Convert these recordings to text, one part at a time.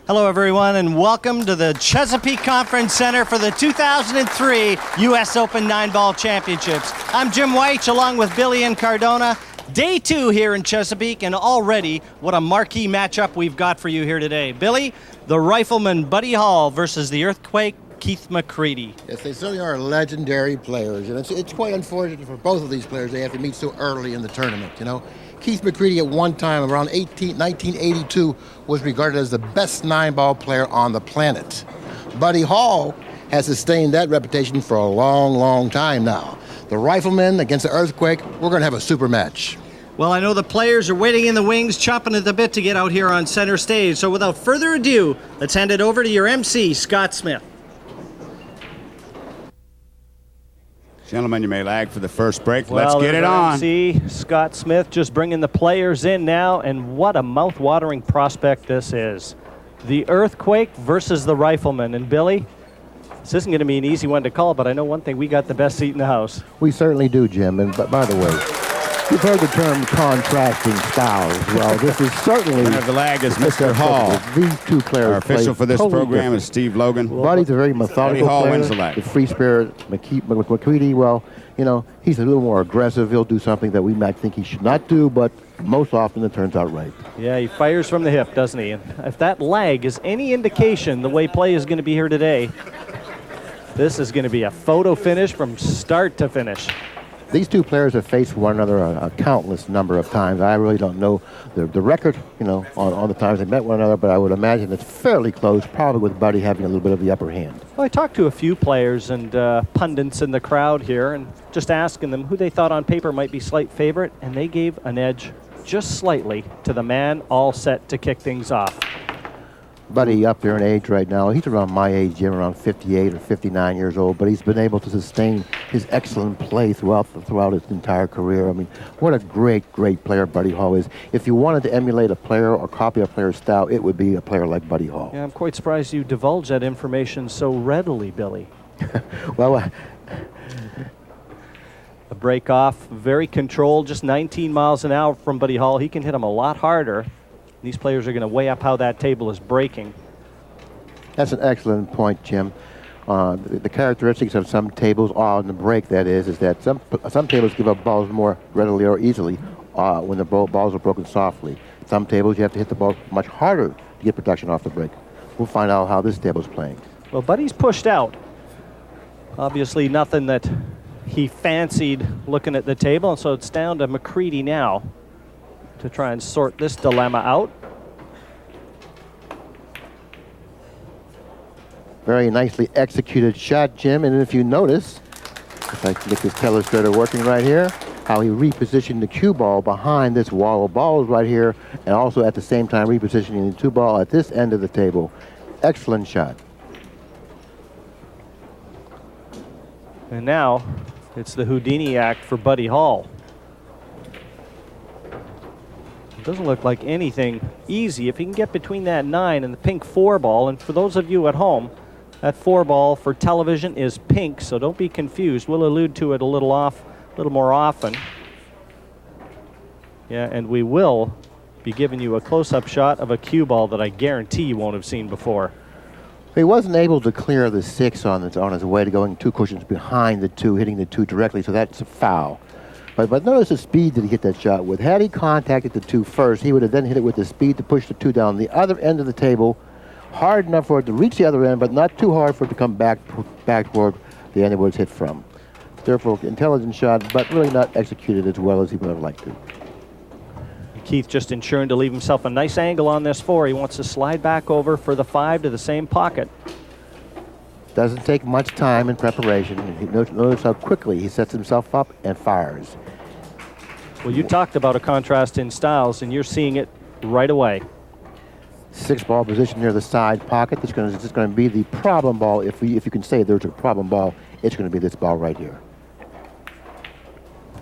Hello, everyone, and welcome to the Chesapeake Conference Center for the 2003 U.S. Open 9-Ball Championships. I'm Jim Weich, along with Billy and Cardona. Day 2 here in Chesapeake, and already what a marquee matchup we've got for you here today. Billy, the Rifleman Buddy Hall versus the Earthquake Keith McCready. Yes, they certainly are legendary players, and it's quite unfortunate for both of these players they have to meet so early in the tournament, you know. Keith McCready at one time, around 1982, was regarded as the best 9-ball player on the planet. Buddy Hall has sustained that reputation for a long, long time now. The Rifleman against the Earthquake, we're going to have a super match. Well, I know the players are waiting in the wings, chomping at the bit to get out here on center stage. So without further ado, let's hand it over to your MC, Scott Smith. Gentlemen, you may lag for the first break. Let's get it on. MC Scott Smith just bringing the players in now, and what a mouth-watering prospect this is. The Earthquake versus the Rifleman. And Billy, this isn't going to be an easy one to call, but I know one thing, we got the best seat in the house. We certainly do, Jim. And by the way, you've heard the term contrasting styles. Well, this is certainly... The lag is Mr. Hall. These two players. Our official for this program is Steve Logan. Buddy's a very methodical Hall player. wins the lag. The free spirit. McCready, well, you know, he's a little more aggressive. He'll do something that we might think he should not do, but most often it turns out right. Yeah, he fires from the hip, doesn't he? And if that lag is any indication the way play is going to be here today, this is going to be a photo finish from start to finish. These two players have faced one another a countless number of times. I really don't know the record, you know, on the times they met one another, but I would imagine it's fairly close, probably with Buddy having a little bit of the upper hand. Well, I talked to a few players and pundits in the crowd here and just asking them who they thought on paper might be slight favorite, and they gave an edge just slightly to the man all set to kick things off. Buddy up there in age right now. He's around my age, Jim, around 58 or 59 years old, but he's been able to sustain his excellent play throughout his entire career. I mean, what a great player Buddy Hall is. If you wanted to emulate a player or copy a player's style, it would be a player like Buddy Hall. Yeah, I'm quite surprised you divulge that information so readily, Billy. Well, a break off, very controlled, just 19 miles an hour from Buddy Hall. He can hit him a lot harder. These players are going to weigh up how that table is breaking. That's an excellent point, Jim. The characteristics of some tables on the break, that is that some tables give up balls more readily or easily when the balls are broken softly. Some tables you have to hit the ball much harder to get production off the break. We'll find out how this table's playing. Well, Buddy's pushed out. Obviously nothing that he fancied looking at the table, and so it's down to McCready now to try and sort this dilemma out. Very nicely executed shot, Jim. And if you notice, if I can get this telestrator working right here, how he repositioned the cue ball behind this wall of balls right here, and also at the same time repositioning the 2 ball at this end of the table. Excellent shot. And now it's the Houdini act for Buddy Hall. Doesn't look like anything easy. If he can get between that 9 and the pink 4 ball, and for those of you at home, that 4 ball for television is pink, so don't be confused. We'll allude to it a little more often. Yeah, and we will be giving you a close-up shot of a cue ball that I guarantee you won't have seen before. He wasn't able to clear the 6 on his way to going 2 cushions behind the 2, hitting the 2 directly, so that's a foul. But notice the speed that he hit that shot with. Had he contacted the 2 first, he would have then hit it with the speed to push the 2 down the other end of the table, hard enough for it to reach the other end, but not too hard for it to come back toward the end it was hit from. Therefore, intelligent shot, but really not executed as well as he would have liked to. Keith just ensuring to leave himself a nice angle on this 4. He wants to slide back over for the 5 to the same pocket. Doesn't take much time in preparation. Notice how quickly he sets himself up and fires. Well, you talked about a contrast in styles, and you're seeing it right away. 6 ball position near the side pocket. This is going to be the problem ball. If you can say there's a problem ball, it's going to be this ball right here.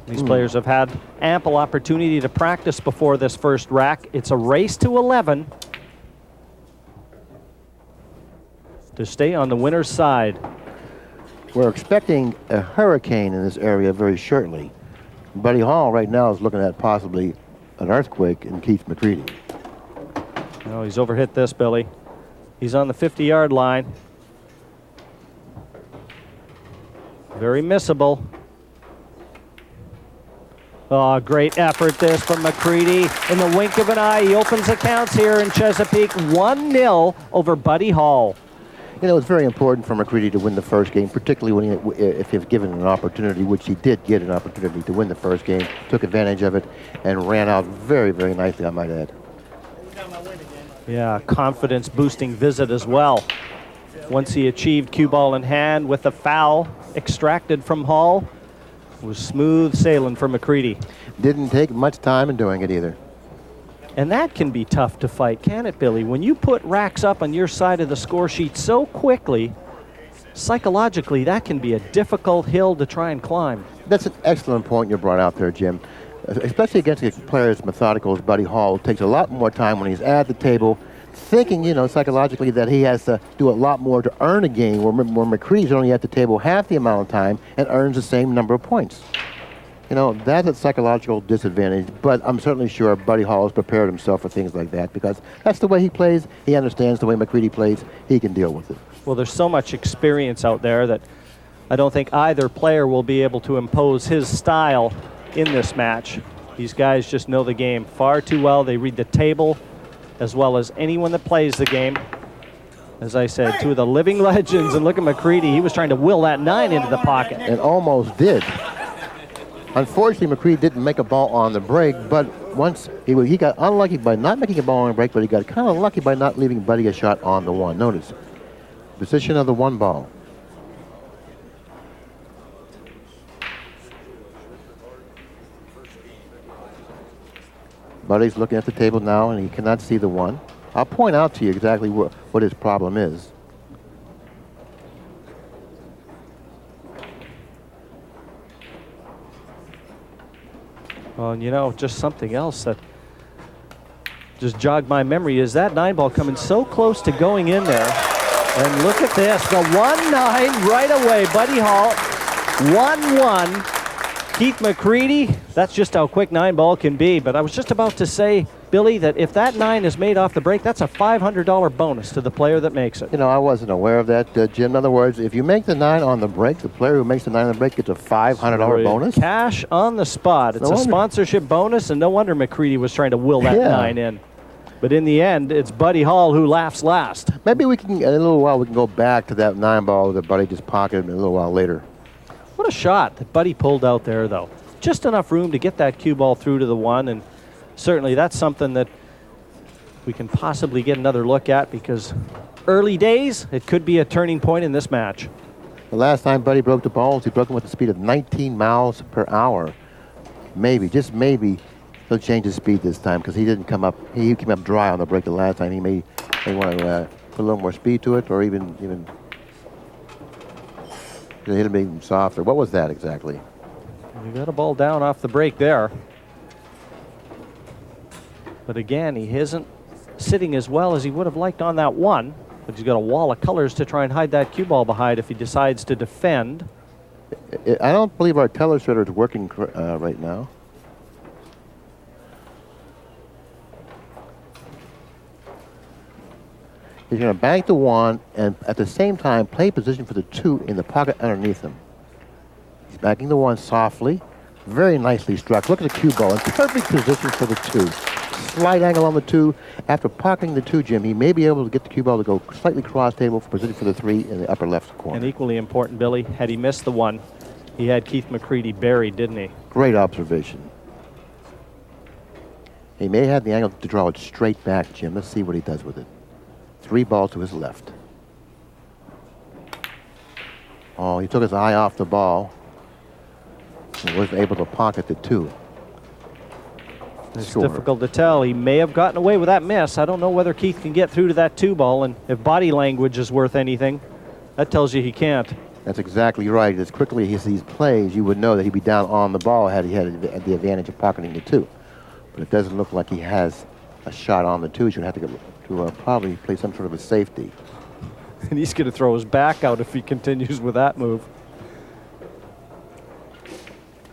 These players have had ample opportunity to practice before this first rack. It's a race to 11 to stay on the winner's side. We're expecting a hurricane in this area very shortly. Buddy Hall right now is looking at possibly an earthquake in Keith McCready. Oh, he's overhit this, Billy. He's on the 50-yard line. Very missable. Oh, great effort this from McCready. In the wink of an eye, he opens accounts here in Chesapeake. 1-0 over Buddy Hall. You know, it's very important for McCready to win the first game, particularly when if he's given an opportunity, which he did get an opportunity to win the first game, took advantage of it, and ran out very, very nicely, I might add. Yeah, confidence-boosting visit as well. Once he achieved cue ball in hand with the foul extracted from Hall, it was smooth sailing for McCready. Didn't take much time in doing it either. And that can be tough to fight, can it, Billy? When you put racks up on your side of the score sheet so quickly, psychologically, that can be a difficult hill to try and climb. That's an excellent point you brought out there, Jim. Especially against a player as methodical as Buddy Hall, it takes a lot more time when he's at the table, thinking, you know, psychologically that he has to do a lot more to earn a game, where McCready's only at the table half the amount of time and earns the same number of points. You know, that's a psychological disadvantage, but I'm certainly sure Buddy Hall has prepared himself for things like that because that's the way he plays. He understands the way McCready plays. He can deal with it. Well, there's so much experience out there that I don't think either player will be able to impose his style in this match. These guys just know the game far too well. They read the table as well as anyone that plays the game. As I said, two of the living legends, and look at McCready. He was trying to will that 9 into the pocket. And almost did. Unfortunately, McCready didn't make a ball on the break, but once he got unlucky by not making a ball on the break, but he got kind of lucky by not leaving Buddy a shot on the 1. Notice, position of the 1 ball. Buddy's looking at the table now, and he cannot see the 1. I'll point out to you exactly what his problem is. Well, and you know, just something else that just jogged my memory is that 9 ball coming so close to going in there. And look at this, the 1-9 right away. Buddy Hall, 1-1. Keith McCready, that's just how quick 9 ball can be. But I was just about to say, Billy, that if that 9 is made off the break, that's a $500 bonus to the player that makes it. You know, I wasn't aware of that, Jim. In other words, if you make the 9 on the break, the player who makes the 9 on the break gets a $500 bonus? Cash on the spot. It's a sponsorship bonus, and no wonder McCready was trying to will that 9 in. But in the end, it's Buddy Hall who laughs last. Maybe we can, in a little while, we can go back to that 9 ball that Buddy just pocketed a little while later. What a shot that Buddy pulled out there, though. Just enough room to get that cue ball through to the 1, and certainly that's something that we can possibly get another look at because early days, it could be a turning point in this match. The last time Buddy broke the balls, he broke them with a speed of 19 miles per hour. Maybe, just maybe, he'll change his speed this time because he didn't come up. He came up dry on the break the last time. He may want to put a little more speed to it, or even hit him even softer. What was that exactly? You got a ball down off the break there. But again, he isn't sitting as well as he would have liked on that 1. But he's got a wall of colors to try and hide that cue ball behind if he decides to defend. I don't believe our color setter is working right now. He's going to bank the 1 and at the same time play position for the 2 in the pocket underneath him. He's banking the 1 softly, very nicely struck. Look at the cue ball in perfect position for the 2. Slight angle on the 2. After pocketing the 2, Jim, he may be able to get the cue ball to go slightly cross table for position for the 3 in the upper left corner. And equally important, Billy, had he missed the 1, he had Keith McCready buried, didn't he? Great observation. He may have the angle to draw it straight back, Jim. Let's see what he does with it. 3 balls to his left. Oh, he took his eye off the ball and wasn't able to pocket the 2. It's difficult to tell. He may have gotten away with that miss. I don't know whether Keith can get through to that 2 ball, and if body language is worth anything, that tells you he can't. That's exactly right. As quickly as he plays, you would know that he'd be down on the ball had he had the advantage of pocketing the 2. But it doesn't look like he has a shot on the 2. He's going to have to probably play some sort of a safety. And he's going to throw his back out if he continues with that move.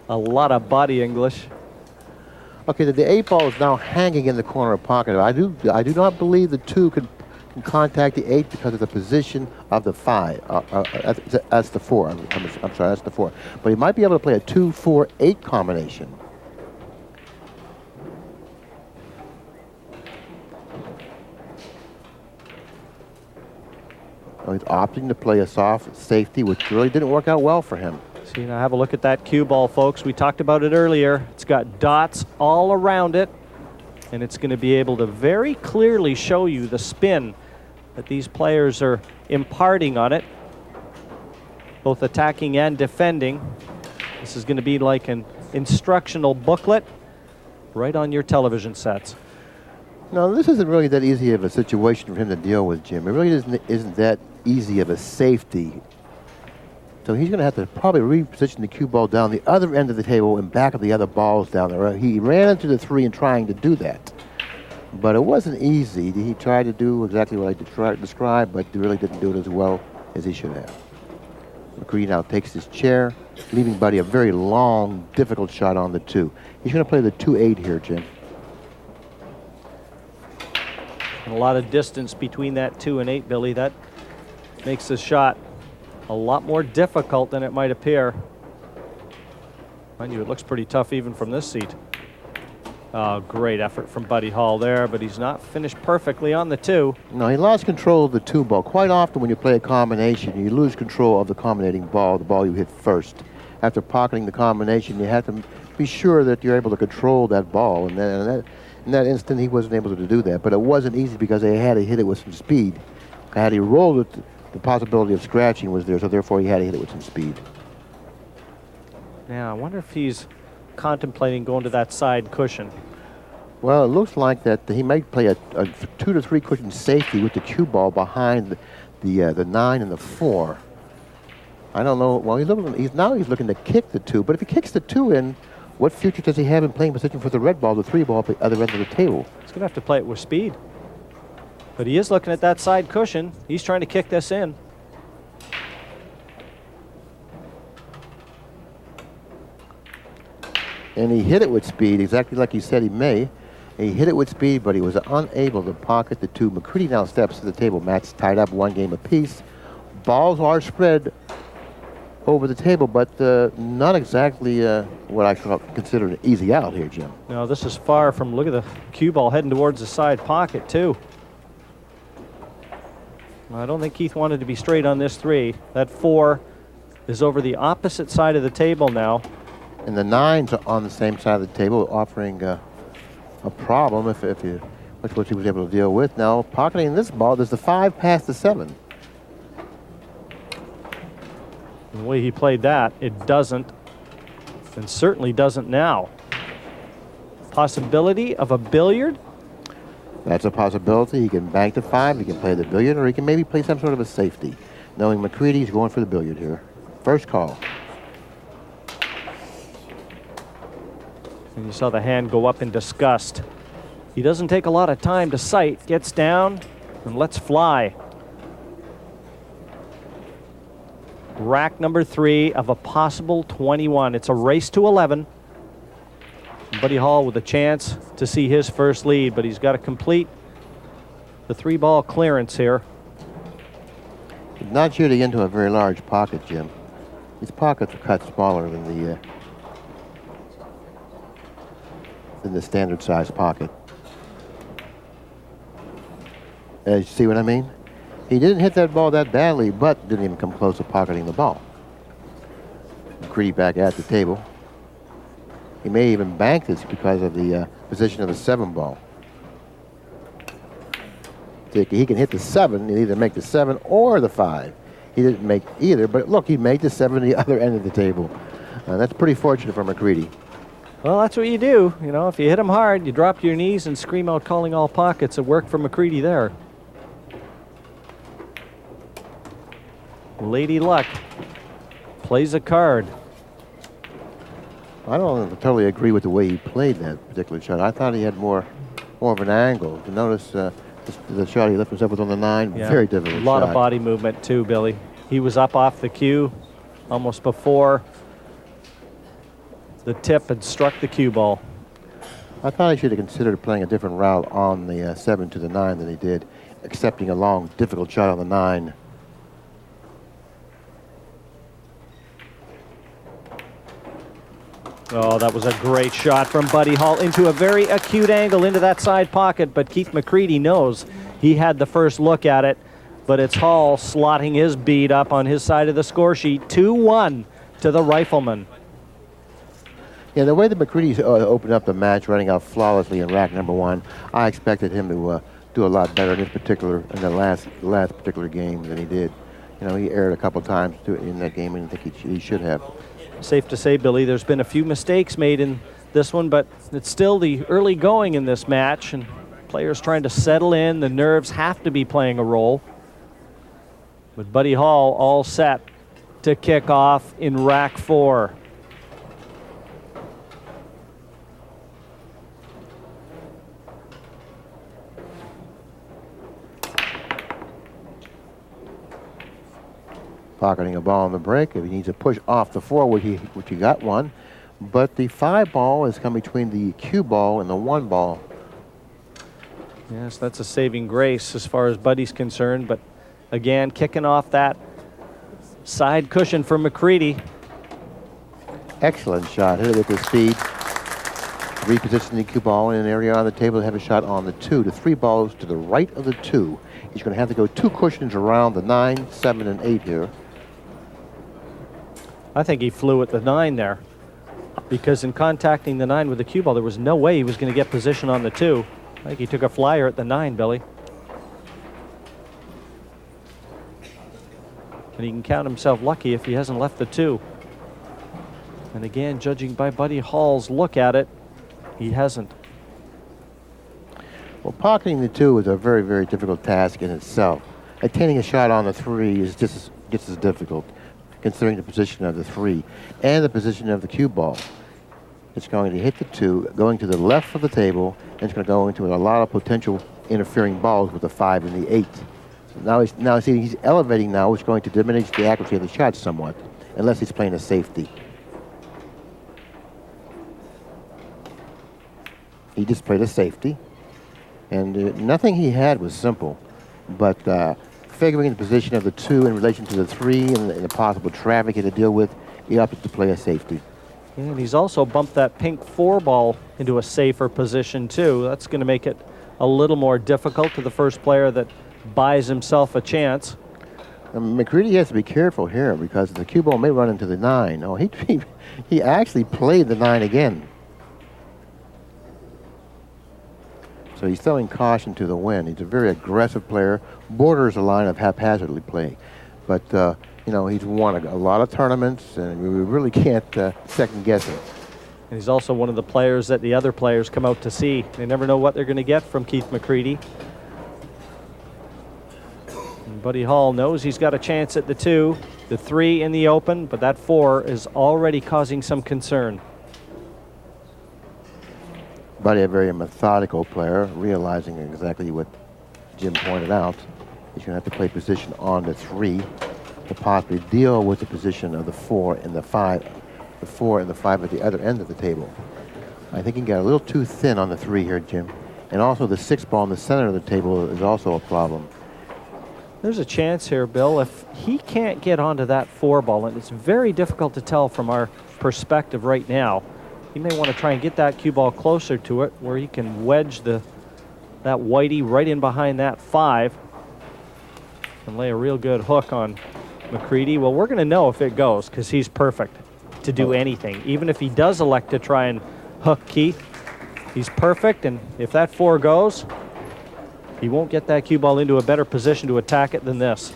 A lot of body English. Okay, the 8 ball is now hanging in the corner pocket. I do not believe the 2 could can contact the 8 because of the position of the 5. That's the 4. I'm sorry, that's the 4. But he might be able to play a 2-4-8 combination. He's opting to play a soft safety, which really didn't work out well for him. See, now have a look at that cue ball, folks. We talked about it earlier. It's got dots all around it, and it's going to be able to very clearly show you the spin that these players are imparting on it, both attacking and defending. This is going to be like an instructional booklet right on your television sets. No, this isn't really that easy of a situation for him to deal with, Jim. It really isn't that easy of a safety. So he's going to have to probably reposition the cue ball down the other end of the table and back of the other balls down there. He ran into the 3 in trying to do that. But it wasn't easy. He tried to do exactly what I tried to describe, but he really didn't do it as well as he should have. McCready now takes his chair, leaving Buddy a very long, difficult shot on the 2. He's going to play the 2-8 here, Jim. And a lot of distance between that 2 and 8, Billy. That makes the shot a lot more difficult than it might appear. Mind you, it looks pretty tough even from this seat. Great effort from Buddy Hall there, but he's not finished perfectly on the 2. No, he lost control of the 2 ball. Quite often when you play a combination, you lose control of the combinating ball, the ball you hit first. After pocketing the combination, you have to be sure that you're able to control that ball. And then in that instant, he wasn't able to do that. But it wasn't easy because they had to hit it with some speed. Had he rolled it, the possibility of scratching was there, so therefore he had to hit it with some speed. Now, I wonder if he's contemplating going to that side cushion. Well, it looks like that he might play a 2 to 3 cushion safety with the cue ball behind the 9 and the 4. I don't know. Well, he's looking to kick the 2, but if he kicks the 2 in, what future does he have in playing position for the red ball, the 3 ball at the other end of the table? He's going to have to play it with speed. But he is looking at that side cushion. He's trying to kick this in. And he hit it with speed, exactly like he said he may. He hit it with speed, but he was unable to pocket the 2. McCready now steps to the table. Match tied up 1 game apiece. Balls are spread over the table, but not exactly what I consider an easy out here, Jim. No, this is far from, look at the cue ball heading towards the side pocket, too. I don't think Keith wanted to be straight on this 3. That 4 is over the opposite side of the table now. And the 9's on the same side of the table, offering a problem which he was able to deal with. Now, pocketing this ball, does the 5 pass the 7? The way he played that, it doesn't, and certainly doesn't now. Possibility of a billiard? That's a possibility. He can bank the 5, he can play the billiard, or he can maybe play some sort of a safety. Knowing McCready's going for the billiard here. First call. And you saw the hand go up in disgust. He doesn't take a lot of time to sight, gets down, and lets fly. Rack number 3 of a possible 21. It's a race to 11. Buddy Hall with a chance to see his first lead, but he's got to complete the 3-ball clearance here. He's not shooting into a very large pocket, Jim. These pockets are cut smaller than the standard size pocket. You see what I mean? He didn't hit that ball that badly, but didn't even come close to pocketing the ball. McCready back at the table. He may even bank this because of the position of the 7 ball. He can hit the 7 and either make the 7 or the 5. He didn't make either, but look, he made the 7 to the other end of the table. That's pretty fortunate for McCready. Well, that's what you do. You know, if you hit him hard, you drop to your knees and scream out calling all pockets. It worked for McCready there. Lady Luck plays a card. I don't totally agree with the way he played that particular shot. I thought he had more of an angle. You notice the shot he lifted himself with on the 9, yeah. Very difficult A lot shot. of body movement too, Billy. He was up off the cue almost before the tip had struck the cue ball. I thought he should have considered playing a different route on the 7 to the 9 than he did. accepting a long, difficult shot on the 9. Oh, that was a great shot from Buddy Hall into a very acute angle into that side pocket, but Keith McCready knows he had the first look at it, but it's Hall slotting his bead up on his side of the score sheet. 2-1 to the Rifleman. Yeah, the way that McCready opened up the match, running out flawlessly in rack number 1, I expected him to do a lot better in the last particular game than he did. You know, he erred a couple times in that game, and I think he should have. Safe to say, Billy, there's been a few mistakes made in this one, but it's still the early going in this match, and players trying to settle in. The nerves have to be playing a role. But Buddy Hall all set to kick off in rack 4. Pocketing a ball on the break. If he needs to push off the 4, which he got one, but the 5 ball has come between the cue ball and the 1 ball. Yes, that's a saving grace as far as Buddy's concerned, but again, kicking off that side cushion for McCready. Excellent shot. Hit it with the speed. Reposition the cue ball in an area on the table to have a shot on the 2. The 3 balls to the right of the 2. He's going to have to go 2 cushions around the 9, 7, and 8 here. I think he flew at the 9 there, because in contacting the 9 with the cue ball, there was no way he was going to get position on the 2. I think he took a flyer at the 9, Billy. And he can count himself lucky if he hasn't left the 2. And again, judging by Buddy Hall's look at it, he hasn't. Well, pocketing the 2 is a very, very difficult task in itself. Attaining a shot on the 3 is just as difficult, considering the position of the 3 and the position of the cue ball. It's going to hit the 2, going to the left of the table, and it's going to go into a lot of potential interfering balls with the 5 and the 8. So now he's elevating now, which is going to diminish the accuracy of the shot somewhat, unless he's playing a safety. He just played a safety, and nothing he had was simple, but figuring the position of the 2 in relation to the 3 and the possible traffic he had to deal with, he opted to play a safety. And he's also bumped that pink 4 ball into a safer position too. That's going to make it a little more difficult to the first player that buys himself a chance. McCready has to be careful here because the cue ball may run into the 9. Oh, he actually played the 9 again. So he's throwing caution to the wind. He's a very aggressive player, borders a line of haphazardly play. But, you know, he's won a lot of tournaments, and we really can't second guess him. And he's also one of the players that the other players come out to see. They never know what they're going to get from Keith McCready. And Buddy Hall knows he's got a chance at the 2, the 3 in the open, but that 4 is already causing some concern. Buddy, a very methodical player, realizing exactly what Jim pointed out. He's going to have to play position on the 3 to possibly deal with the position of the 4 and the 5. The 4 and the 5 at the other end of the table. I think he got a little too thin on the 3 here, Jim. And also the 6 ball in the center of the table is also a problem. There's a chance here, Bill, if he can't get onto that 4 ball, and it's very difficult to tell from our perspective right now, he may want to try and get that cue ball closer to it where he can wedge that whitey right in behind that 5 and lay a real good hook on McCready. Well, we're going to know if it goes because he's perfect to do anything. Even if he does elect to try and hook Keith, he's perfect, and if that 4 goes, he won't get that cue ball into a better position to attack it than this.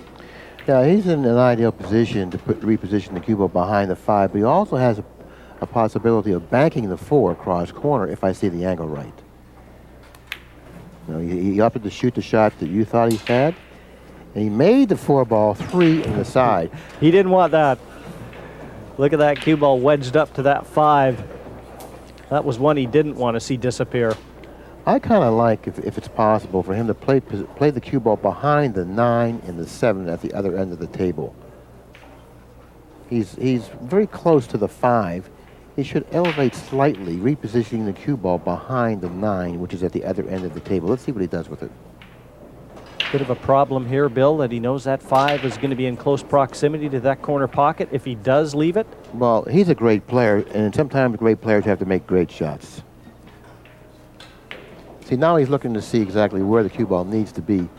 Yeah, he's in an ideal position to reposition the cue ball behind the 5, but he also has a possibility of banking the 4 across corner if I see the angle right. You know, he opted to shoot the shot that you thought he had, and he made the 4 ball 3 in the side. He didn't want that. Look at that cue ball wedged up to that 5. That was one he didn't want to see disappear. I kind of like, if it's possible, for him to play the cue ball behind the 9 and the 7 at the other end of the table. He's very close to the 5. He should elevate slightly, repositioning the cue ball behind the 9, which is at the other end of the table. Let's see what he does with it. Bit of a problem here, Bill, that he knows that 5 is going to be in close proximity to that corner pocket if he does leave it. Well, he's a great player, and sometimes great players have to make great shots. See, now he's looking to see exactly where the cue ball needs to be.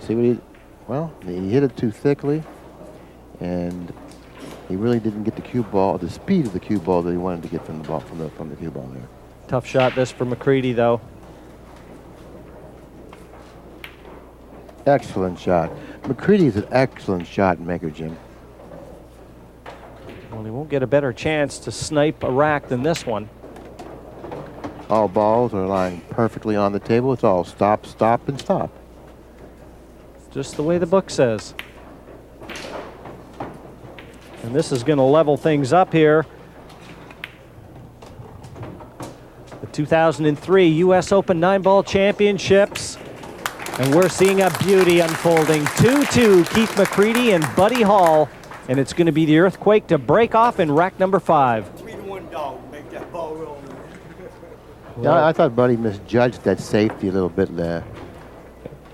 See what he, well, he hit it too thickly, and he really didn't get the cue ball, the speed of the cue ball that he wanted to get from the ball, from the cue ball there. Tough shot this for McCready, though. Excellent shot. McCready is an excellent shot maker, Jim. Well, he won't get a better chance to snipe a rack than this one. All balls are lying perfectly on the table. It's all stop, stop, and stop. Just the way the book says. And this is going to level things up here. The 2003 U.S. Open 9-ball championships. And we're seeing a beauty unfolding. 2-2, Keith McCready and Buddy Hall. And it's going to be the earthquake to break off in rack number 5. 3-1 dog, make that ball roll. Yeah, I thought Buddy misjudged that safety a little bit there.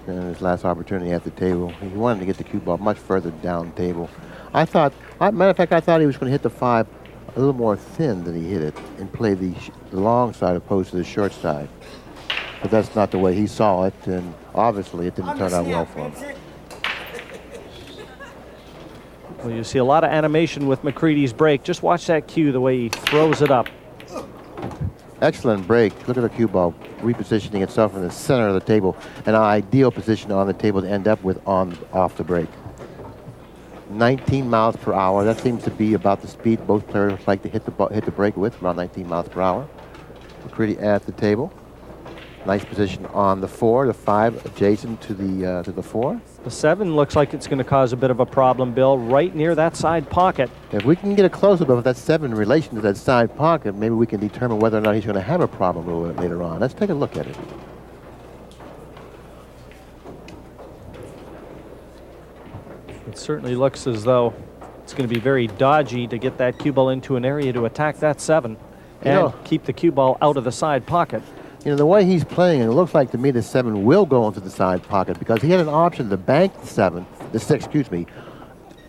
In his last opportunity at the table. He wanted to get the cue ball much further down table. I thought, matter of fact, I thought he was going to hit the 5 a little more thin than he hit it and play the long side opposed to the short side. But that's not the way he saw it, and obviously it didn't turn out well for him. Well, you see a lot of animation with McCready's break. Just watch that cue, the way he throws it up. Excellent break. Look at the cue ball repositioning itself in the center of the table. An ideal position on the table to end up with off the break. 19 miles per hour. That seems to be about the speed both players like to hit the break with, around 19 miles per hour. McCready at the table. Nice position on the 4, the 5 adjacent to the 4. The 7 looks like it's going to cause a bit of a problem, Bill, right near that side pocket. If we can get a close-up of that 7 in relation to that side pocket, maybe we can determine whether or not he's going to have a problem a little bit later on. Let's take a look at it. It certainly looks as though it's going to be very dodgy to get that cue ball into an area to attack that 7 and keep the cue ball out of the side pocket. You know, the way he's playing, it looks like to me the 7 will go into the side pocket because he had an option to bank the 6, excuse me,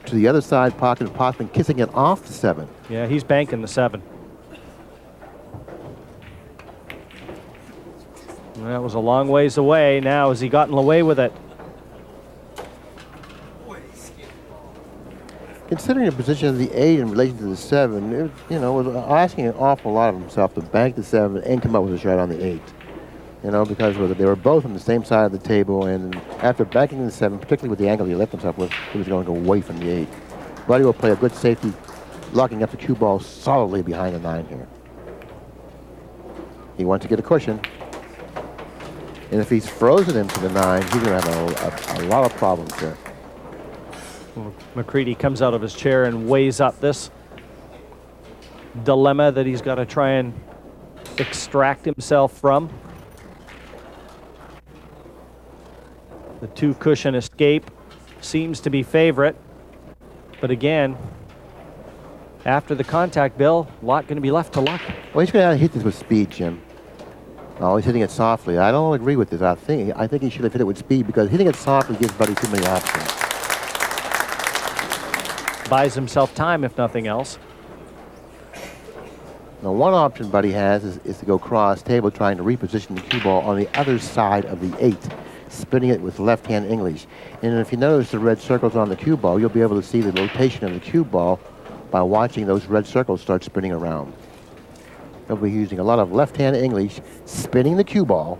to the other side pocket and possibly kissing it off the 7. Yeah, he's banking the 7. And that was a long ways away. Now, has he gotten away with it? Considering the position of the 8 in relation to the 7, it, you know, was asking an awful lot of himself to bank the 7 and come up with a shot on the 8. You know, because they were both on the same side of the table, and after banking the 7, particularly with the angle he left himself with, he was going away from the 8. Buddy will play a good safety, locking up the cue ball solidly behind the 9 here. He wants to get a cushion. And if he's frozen into the 9, he's going to have a lot of problems here. Well, McCready comes out of his chair and weighs up this dilemma that he's got to try and extract himself from. The 2 cushion escape seems to be favorite. But again, after the contact, Bill, a lot going to be left to luck. Well, he's going to hit this with speed, Jim. Oh, he's hitting it softly. I don't agree with this. I think he should have hit it with speed because hitting it softly gives Buddy too many options. Buys himself time, if nothing else. Now, one option Buddy has is to go cross table, trying to reposition the cue ball on the other side of the 8, spinning it with left-hand English. And if you notice the red circles on the cue ball, you'll be able to see the rotation of the cue ball by watching those red circles start spinning around. He'll be using a lot of left-hand English, spinning the cue ball,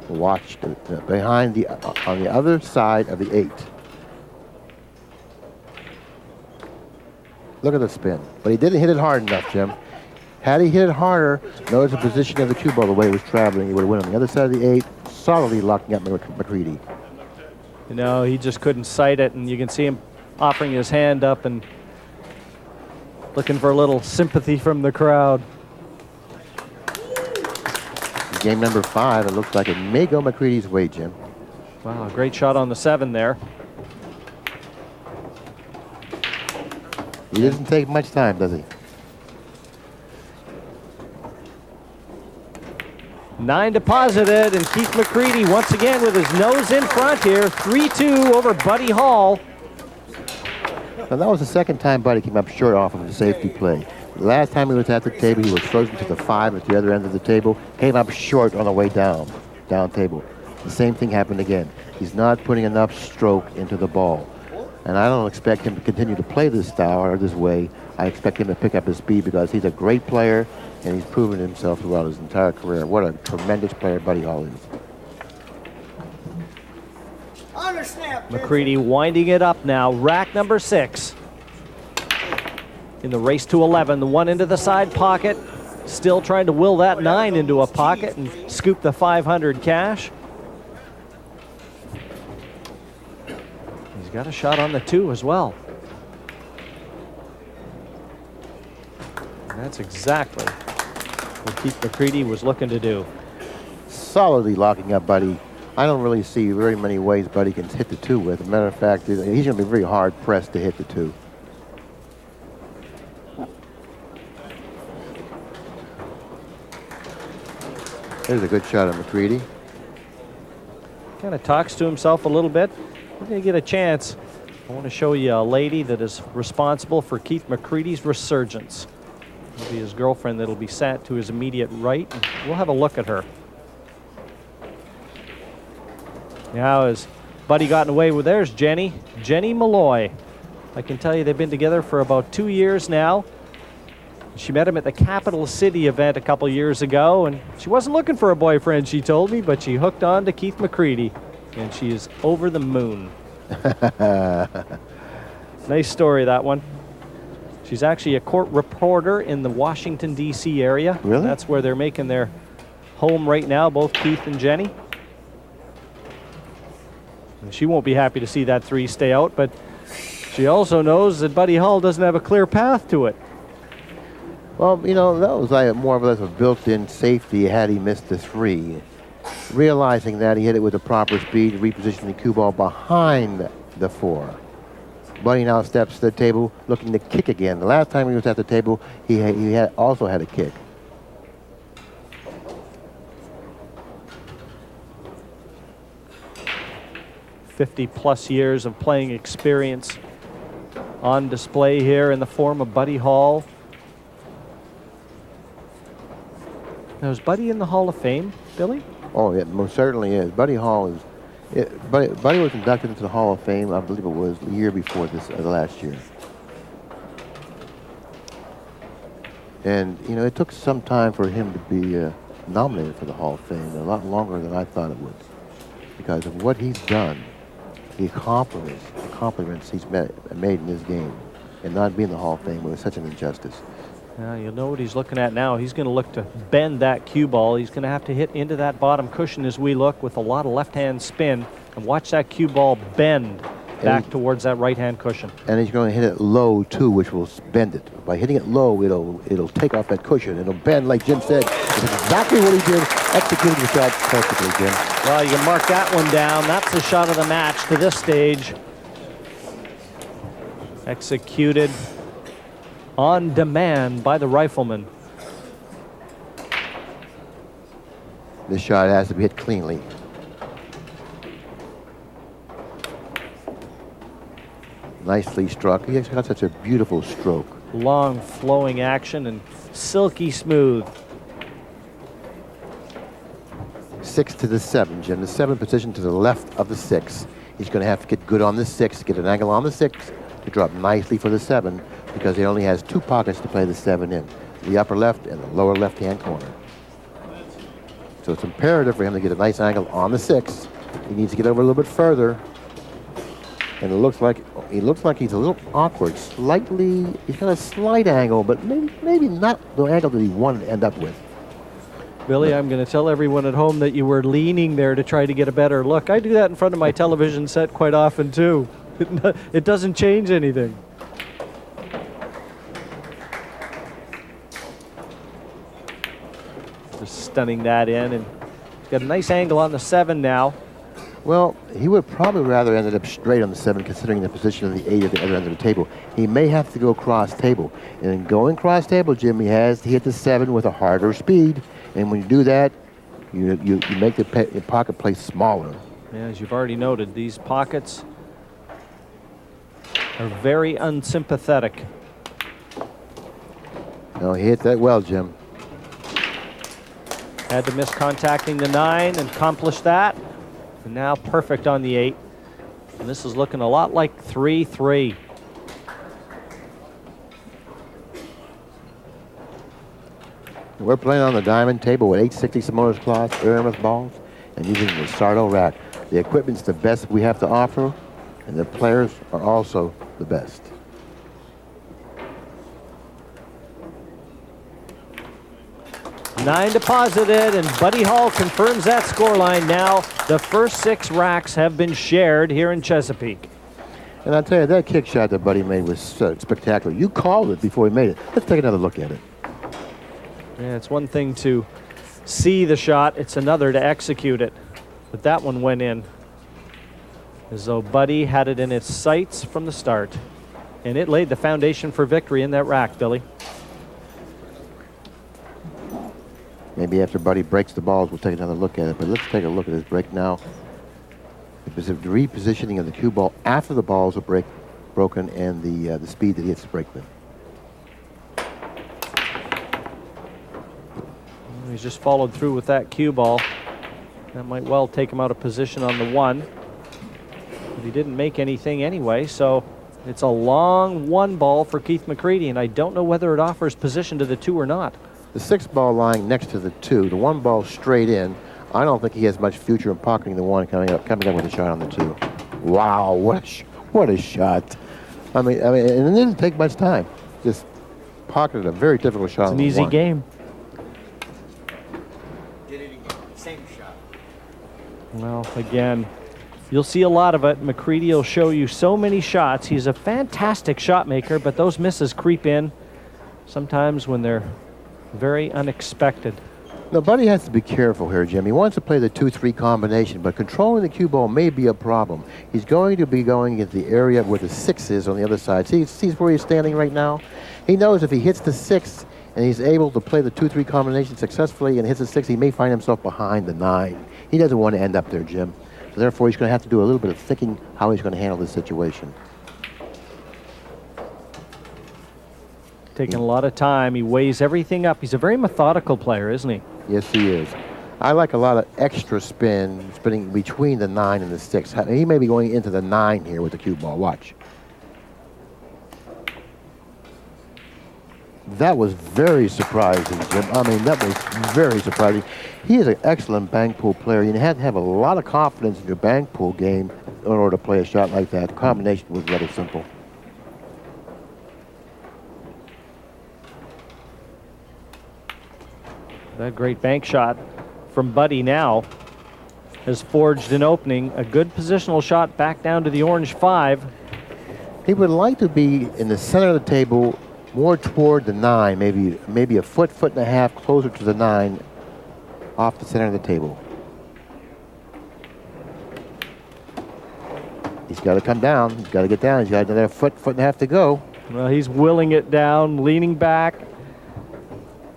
watch behind on the other side of the 8. Look at the spin. But he didn't hit it hard enough, Jim. Had he hit it harder, notice the position of the cue ball, the way it was traveling, he would have went on the other side of the 8, solidly locking up McCready. You know, he just couldn't sight it, and you can see him offering his hand up and looking for a little sympathy from the crowd. Game number 5, it looks like it may go McCready's way, Jim. Wow, great shot on the 7 there. He doesn't take much time, does he? 9 deposited, and Keith McCready once again with his nose in front here. 3-2 over Buddy Hall. Now, that was the second time Buddy came up short off of the safety play. The last time he was at the table, he was frozen to the 5 at the other end of the table, came up short on the way down table. The same thing happened again. He's not putting enough stroke into the ball. And I don't expect him to continue to play this style or this way. I expect him to pick up his speed because he's a great player and he's proven himself throughout his entire career. What a tremendous player Buddy Hall is. McCready winding it up now. Rack number 6. In the race to 11, the one into the side pocket. Still trying to will that 9 into a pocket and scoop the 500 cash. He's got a shot on the 2 as well. And that's exactly what Keith McCready was looking to do. Solidly locking up Buddy. I don't really see very many ways Buddy can hit the 2 with. As a matter of fact, he's going to be very hard pressed to hit the 2. There's a good shot of McCready. Kind of talks to himself a little bit. We're going to get a chance. I want to show you a lady that is responsible for Keith McCready's resurgence. It'll be his girlfriend that'll be sat to his immediate right. And we'll have a look at her. Now as Buddy gotten away with, there's Jenny Malloy. I can tell you they've been together for about 2 years now. She met him at the Capital City event a couple years ago, and she wasn't looking for a boyfriend, she told me, but she hooked on to Keith McCready, and she is over the moon. Nice story, that one. She's actually a court reporter in the Washington, D.C. area. Really? That's where they're making their home right now, both Keith and Jenny. And she won't be happy to see that 3 stay out, but she also knows that Buddy Hall doesn't have a clear path to it. Well, you know, that was like more or less a built-in safety had he missed the 3. Realizing that, he hit it with the proper speed, repositioning the cue ball behind the 4. Buddy now steps to the table looking to kick again. The last time he was at the table, he also had a kick. +50 years of playing experience on display here in the form of Buddy Hall. Now, is Buddy in the Hall of Fame, Billy? Oh, it most certainly is. Buddy Hall is. Buddy was inducted into the Hall of Fame, I believe it was the year before this, last year. And, you know, it took some time for him to be nominated for the Hall of Fame, a lot longer than I thought it would, because of what he's done, the accomplishments he's made in this game, and not being in the Hall of Fame was such an injustice. Now, you'll know what he's looking at now. He's going to look to bend that cue ball. He's going to have to hit into that bottom cushion as we look with a lot of left-hand spin. And watch that cue ball bend back towards that right-hand cushion. And he's going to hit it low, too, which will bend it. By hitting it low, it'll take off that cushion. It'll bend, like Jim said. It's exactly what he did, executing the shot perfectly, Jim. Well, you can mark that one down. That's the shot of the match to this stage. Executed on demand by the Rifleman. This shot has to be hit cleanly. Nicely struck. He's got such a beautiful stroke. Long flowing action and silky smooth. 6 to the 7, Jim. The 7 position to the left of the 6. He's going to have to get good on the 6, get an angle on the 6 to drop nicely for the 7, because he only has 2 pockets to play the 7 in, the upper left and the lower left-hand corner. So it's imperative for him to get a nice angle on the 6. He needs to get over a little bit further. And it looks like he's a little awkward, slightly. He's got a slight angle, but maybe not the angle that he wanted to end up with. Billy, I'm going to tell everyone at home that you were leaning there to try to get a better look. I do that in front of my television set quite often, too. It doesn't change anything. Just stunning that in, and he's got a nice angle on the 7 now. Well, he would probably rather ended up straight on the 7, considering the position of the 8 at the other end of the table. He may have to go cross table. And in going cross table, Jim, he has to hit the 7 with a harder speed. And when you do that, You make the pocket play smaller. Yeah, as you've already noted, these pockets are very unsympathetic. No, he hit that well, Jim. Had to miss contacting the 9 and accomplish that. And now perfect on the 8. And this is looking a lot like 3-3. We're playing on the diamond table with 860 Samoa's cloths, Aramis balls, and using the Sardo rack. The equipment's the best we have to offer, and the players are also the best. Nine deposited, and Buddy Hall confirms that scoreline. Now the first 6 racks have been shared here in Chesapeake. And I'll tell you, that kick shot that Buddy made was spectacular. You called it before he made it. Let's take another look at it. Yeah, it's one thing to see the shot, it's another to execute it. But that one went in as though Buddy had it in its sights from the start. And it laid the foundation for victory in that rack, Billy. Maybe after Buddy breaks the balls, we'll take another look at it. But let's take a look at this break now. The repositioning of the cue ball after the balls are broken and the speed that he hits the break with. He's just followed through with that cue ball. That might well take him out of position on the 1. But he didn't make anything anyway, so it's a long 1 ball for Keith McCready, and I don't know whether it offers position to the 2 or not. The 6 ball lying next to the 2, the 1 ball straight in. I don't think he has much future in pocketing the 1 coming up with a shot on the 2. Wow, what a shot! I mean, and it didn't take much time. Just pocketed a very difficult shot. It's an easy game. Did it again. Same shot. Well, again, you'll see a lot of it. McCready will show you so many shots. He's a fantastic shot maker, but those misses creep in sometimes when they're very unexpected. Now, Buddy has to be careful here, Jim. He wants to play the 2-3 combination, but controlling the cue ball may be a problem. He's going to be going into the area where the 6 is on the other side. See where he's standing right now? He knows if he hits the 6 and he's able to play the 2-3 combination successfully and hits the 6, he may find himself behind the 9. He doesn't want to end up there, Jim. So therefore, he's going to have to do a little bit of thinking how he's going to handle this situation. Taking a lot of time. He weighs everything up. He's a very methodical player, isn't he? Yes, he is. I like a lot of extra spinning between the 9 and the 6. He may be going into the 9 here with the cue ball. Watch. That was very surprising, Jim. I mean, that was very surprising. He is an excellent bank pool player. You have to have a lot of confidence in your bank pool game in order to play a shot like that. The combination was rather simple. That great bank shot from Buddy now has forged an opening. A good positional shot back down to the orange 5. He would like to be in the center of the table, more toward the 9, maybe a foot and a half closer to the 9 off the center of the table. He's got to come down. He's got to get down. He's got another foot and a half to go. Well, he's willing it down, leaning back.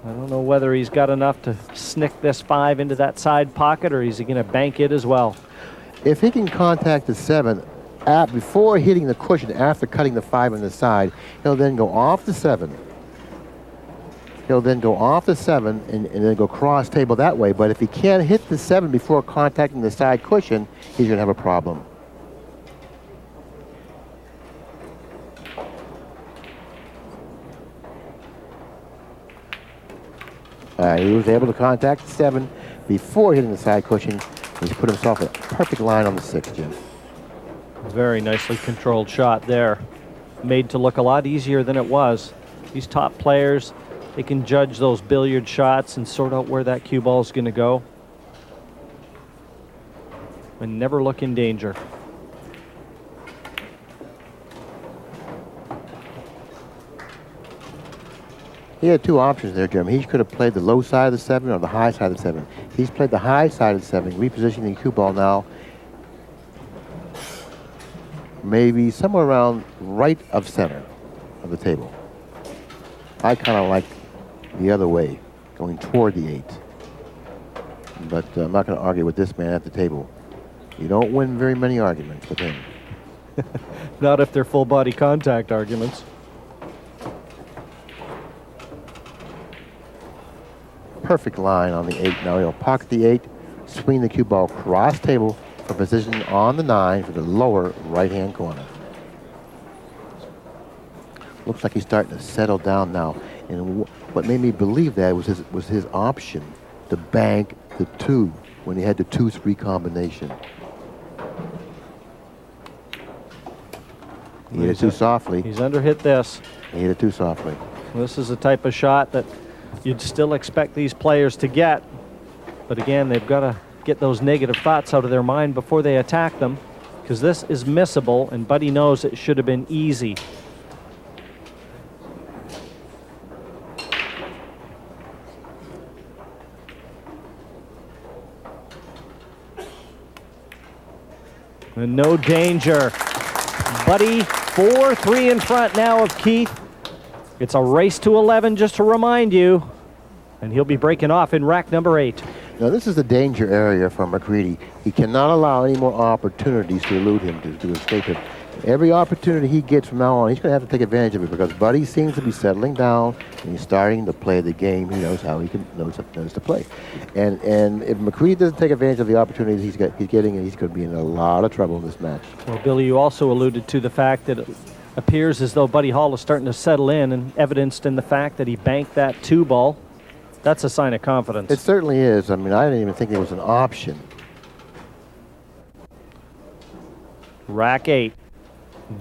I don't know whether he's got enough to snick this 5 into that side pocket, or is he going to bank it as well? If he can contact the 7 before hitting the cushion after cutting the 5 on the side, he'll then go off the 7. He'll then go off the 7 and then go cross table that way. But if he can't hit the 7 before contacting the side cushion, he's going to have a problem. He was able to contact the 7 before hitting the side cushion. He's put himself in a perfect line on the 6, Jim. Very nicely controlled shot there. Made to look a lot easier than it was. These top players, they can judge those billiard shots and sort out where that cue ball is going to go. And never look in danger. He had 2 options there, Jim. He could have played the low side of the 7 or the high side of the 7. He's played the high side of the 7, repositioning the cue ball now. Maybe somewhere around right of center of the table. I kind of like the other way, going toward the 8. But I'm not going to argue with this man at the table. You don't win very many arguments with him. Not if they're full body contact arguments. Perfect line on the 8. Now he'll pocket the 8, swing the cue ball cross table for position on the 9 for the lower right-hand corner. Looks like he's starting to settle down now. And what made me believe that was his option to bank the 2 when he had the 2-3 combination. He hit it too softly. He's underhit this. He hit it too softly. This is the type of shot that you'd still expect these players to get. But again, they've got to get those negative thoughts out of their mind before they attack them, because this is missable, and Buddy knows it should have been easy. And no danger. Buddy 4-3 in front now of Keith. It's a race to 11, just to remind you. And he'll be breaking off in rack number 8. Now this is the danger area for McCready. He cannot allow any more opportunities to elude him, to escape him. Every opportunity he gets from now on, he's going to have to take advantage of it, because Buddy seems to be settling down and he's starting to play the game. He knows how he knows to play. And if McCready doesn't take advantage of the opportunities he's getting, he's going to be in a lot of trouble in this match. Well, Billy, you also alluded to the fact that it appears as though Buddy Hall is starting to settle in, and evidenced in the fact that he banked that 2 ball. That's a sign of confidence. It certainly is. I mean, I didn't even think it was an option. Rack 8.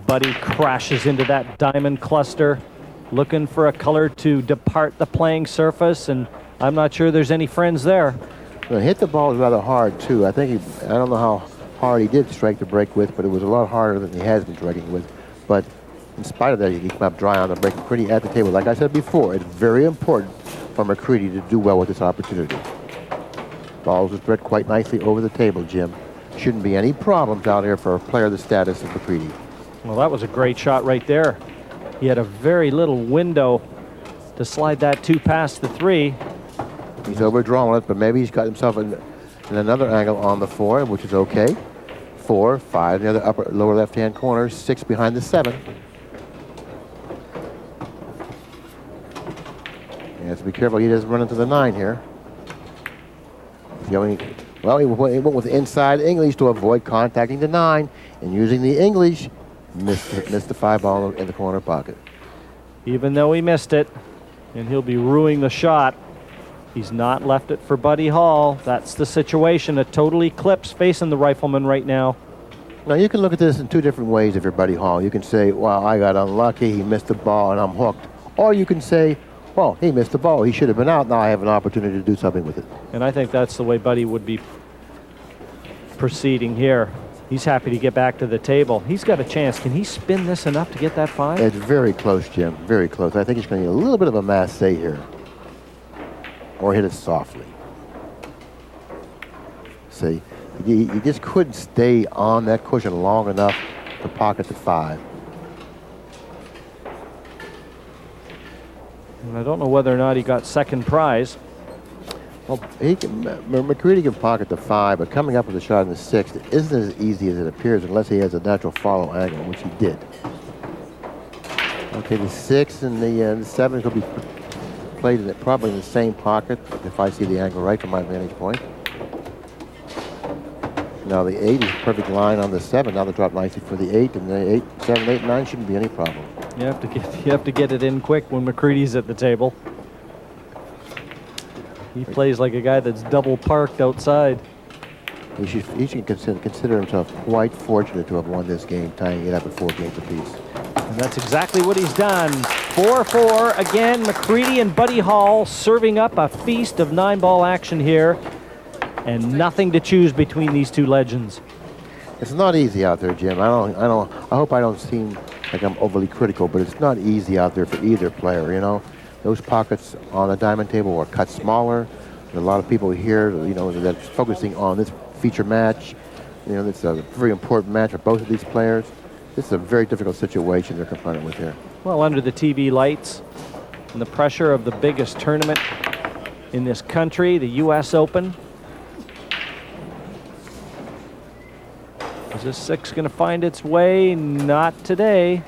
Buddy crashes into that diamond cluster, looking for a color to depart the playing surface, and I'm not sure there's any friends there. Well, hit the ball was rather hard too. I think I don't know how hard he did strike the break with, but it was a lot harder than he has been striking with. But in spite of that, he came up dry on the break. McCready at the table. Like I said before, it's very important for McCready to do well with this opportunity. Balls are spread quite nicely over the table, Jim. Shouldn't be any problems out here for a player of the status of McCready. Well, that was a great shot right there. He had a very little window to slide that 2 past the 3. He's overdrawn it, but maybe he's got himself in another angle on the 4, which is okay. 4, 5, the other upper lower left-hand corner, 6 behind the 7. He has to be careful he doesn't run into the 9 here. Well, he went with inside English to avoid contacting the 9, and using the English, missed the 5 ball in the corner pocket. Even though he missed it, and he'll be ruining the shot, he's not left it for Buddy Hall. That's the situation. A total eclipse facing the Rifleman right now. Now, you can look at this in 2 different ways if you're Buddy Hall. You can say, well, I got unlucky, he missed the ball, and I'm hooked. Or you can say, well, he missed the ball, he should have been out, now I have an opportunity to do something with it. And I think that's the way Buddy would be proceeding here. He's happy to get back to the table. He's got a chance. Can he spin this enough to get that 5? It's very close, Jim, very close. I think he's going to need a little bit of a masse here. Or hit it softly. See, he just couldn't stay on that cushion long enough to pocket the 5. And I don't know whether or not he got second prize. Well, McCready can pocket the 5, but coming up with a shot in the 6 isn't as easy as it appears unless he has a natural follow angle, which he did. Okay, the 6 and the 7 will be played probably in the same pocket, if I see the angle right from my vantage point. Now the 8 is a perfect line on the 7. Now they drop nicely for the 8, and the 8, 7, 8, 9 shouldn't be any problem. You have to get it in quick when McCready's at the table. He plays like a guy that's double parked outside. He should consider himself quite fortunate to have won this game, tying it up at 4 games apiece. And that's exactly what he's done. 4-4 again. McCready and Buddy Hall serving up a feast of 9-ball action here, and nothing to choose between these 2 legends. It's not easy out there, Jim. I hope I don't seem like I'm overly critical, but it's not easy out there for either player. You know, those pockets on the diamond table are cut smaller. There's a lot of people here, you know, that's focusing on this feature match. You know, it's a very important match for both of these players. This is a very difficult situation they're confronted with here. Well, under the TV lights and the pressure of the biggest tournament in this country, the U.S. Open, Is this 6 going to find its way? Not today.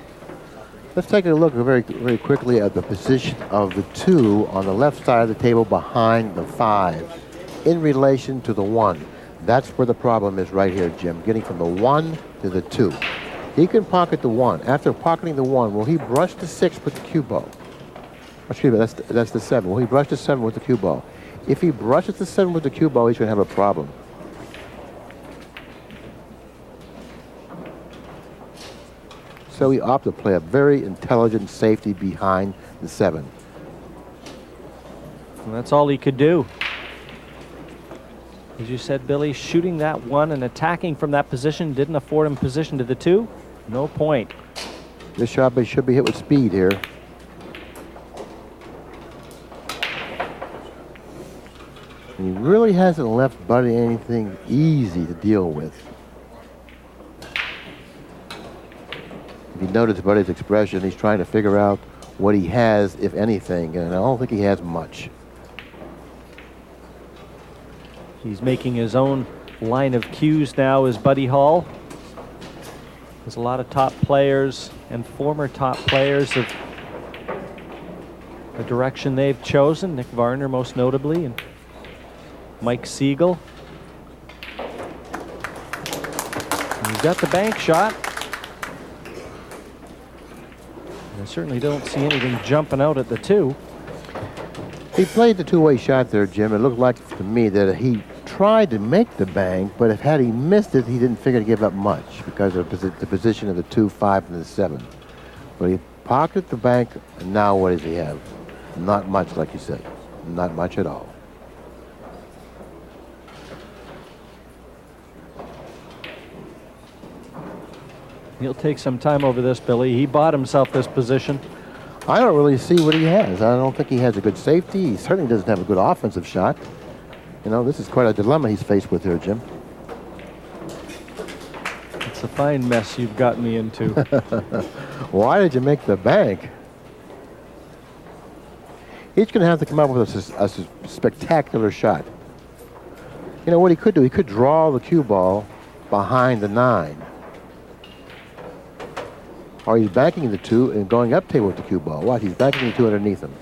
Let's take a look very quickly at the position of the 2 on the left side of the table behind the 5 in relation to the 1. That's where the problem is right here, Jim, getting from the 1 to the 2. He can pocket the 1. After pocketing the 1, will he brush the 6 with the cue ball? Excuse me, that's the 7. Will he brush the 7 with the cue ball? If he brushes the 7 with the cue ball, he's going to have a problem. So he opted to play a very intelligent safety behind the 7. And that's all he could do. As you said, Billy, shooting that 1 and attacking from that position didn't afford him position to the 2. No point. This shot should be hit with speed here. And he really hasn't left Buddy anything easy to deal with. If you notice Buddy's expression, he's trying to figure out what he has, if anything, and I don't think he has much. He's making his own line of cues now as Buddy Hall. There's a lot of top players and former top players of the direction they've chosen. Nick Varner most notably, and Mike Siegel. And he's got the bank shot. I certainly don't see anything jumping out at the 2. He played the two-way shot there, Jim. It looked like to me that he tried to make the bank, but had he missed it, he didn't figure to give up much because of the position of the 2, 5, and the 7. But he pocketed the bank, and now what does he have? Not much, like you said. Not much at all. He'll take some time over this, Billy. He bought himself this position. I don't really see what he has. I don't think he has a good safety. He certainly doesn't have a good offensive shot. You know, this is quite a dilemma he's faced with here, Jim. It's a fine mess you've got me into. Why did you make the bank? He's going to have to come up with a spectacular shot. You know what he could do? He could draw the cue ball behind the 9. Or he's banking the 2 and going up table with the cue ball. Watch, he's banking the 2 underneath him.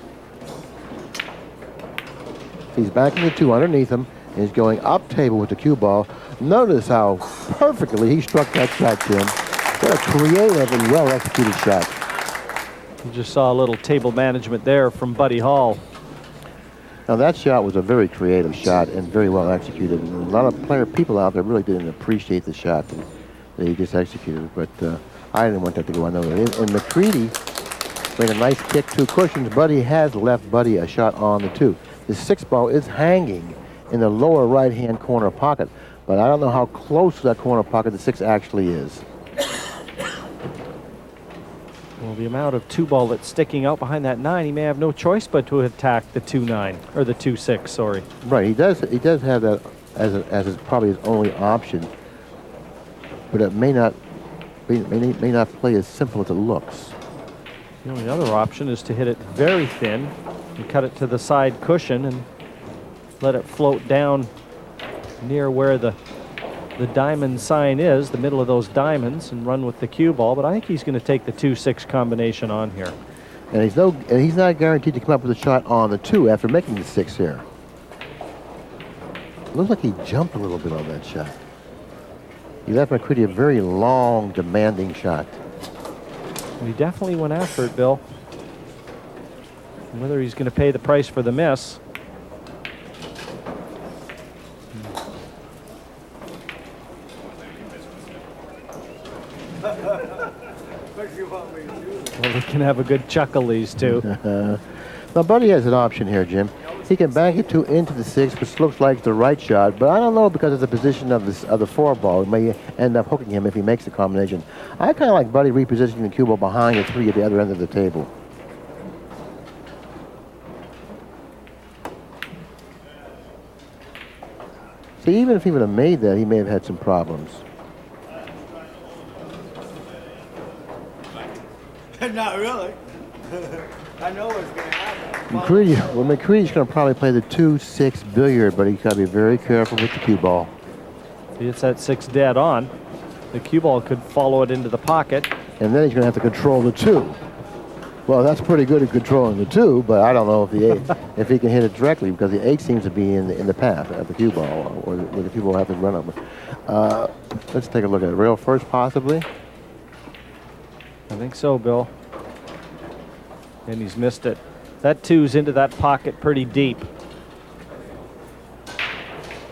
He's banking the 2 underneath him and he's going up table with the cue ball. Notice how perfectly he struck that shot, Jim. What a creative and well-executed shot. You just saw a little table management there from Buddy Hall. Now that shot was a very creative shot and very well executed. And a lot of people out there really didn't appreciate the shot that he just executed. But I didn't want that to go another. And McCready made a nice kick, 2 cushions. Buddy has left Buddy a shot on the 2. The 6 ball is hanging in the lower right-hand corner pocket, but I don't know how close to that corner pocket the 6 actually is. Well, the amount of 2 ball that's sticking out behind that 9, he may have no choice but to attack the 2-9 or the 2-6. Sorry. Right, he does have that as his probably his only option, but it may not play as simple as it looks. The only other option is to hit it very thin and cut it to the side cushion and let it float down near where the diamond sign is, the middle of those diamonds, and run with the cue ball. But I think he's going to take the 2-6 combination on here. And he's not guaranteed to come up with a shot on the 2 after making the 6 here. Looks like he jumped a little bit on that shot. He left McCready a very long, demanding shot. He definitely went after it, Bill. Whether he's going to pay the price for the miss. Well, they can have a good chuckle, these two. Now, Buddy has an option here, Jim. He can bank it into the 6, which looks like the right shot, but I don't know because of the position of the 4 ball. It may end up hooking him if he makes the combination. I kind of like Buddy repositioning the cue ball behind the 3 at the other end of the table. See, even if he would have made that, he may have had some problems. Not really. I know what's going to happen. McCready's going to probably play the 2-6 billiard, but he's got to be very careful with the cue ball. He hits that 6 dead on. The cue ball could follow it into the pocket. And then he's going to have to control the 2. Well, that's pretty good at controlling the 2, but I don't know if the 8, if he can hit it directly, because the 8 seems to be in the path of the cue ball, or the cue ball have to run over. Let's take a look at it. Rail first, possibly. I think so, Bill. And he's missed it. That 2's into that pocket pretty deep.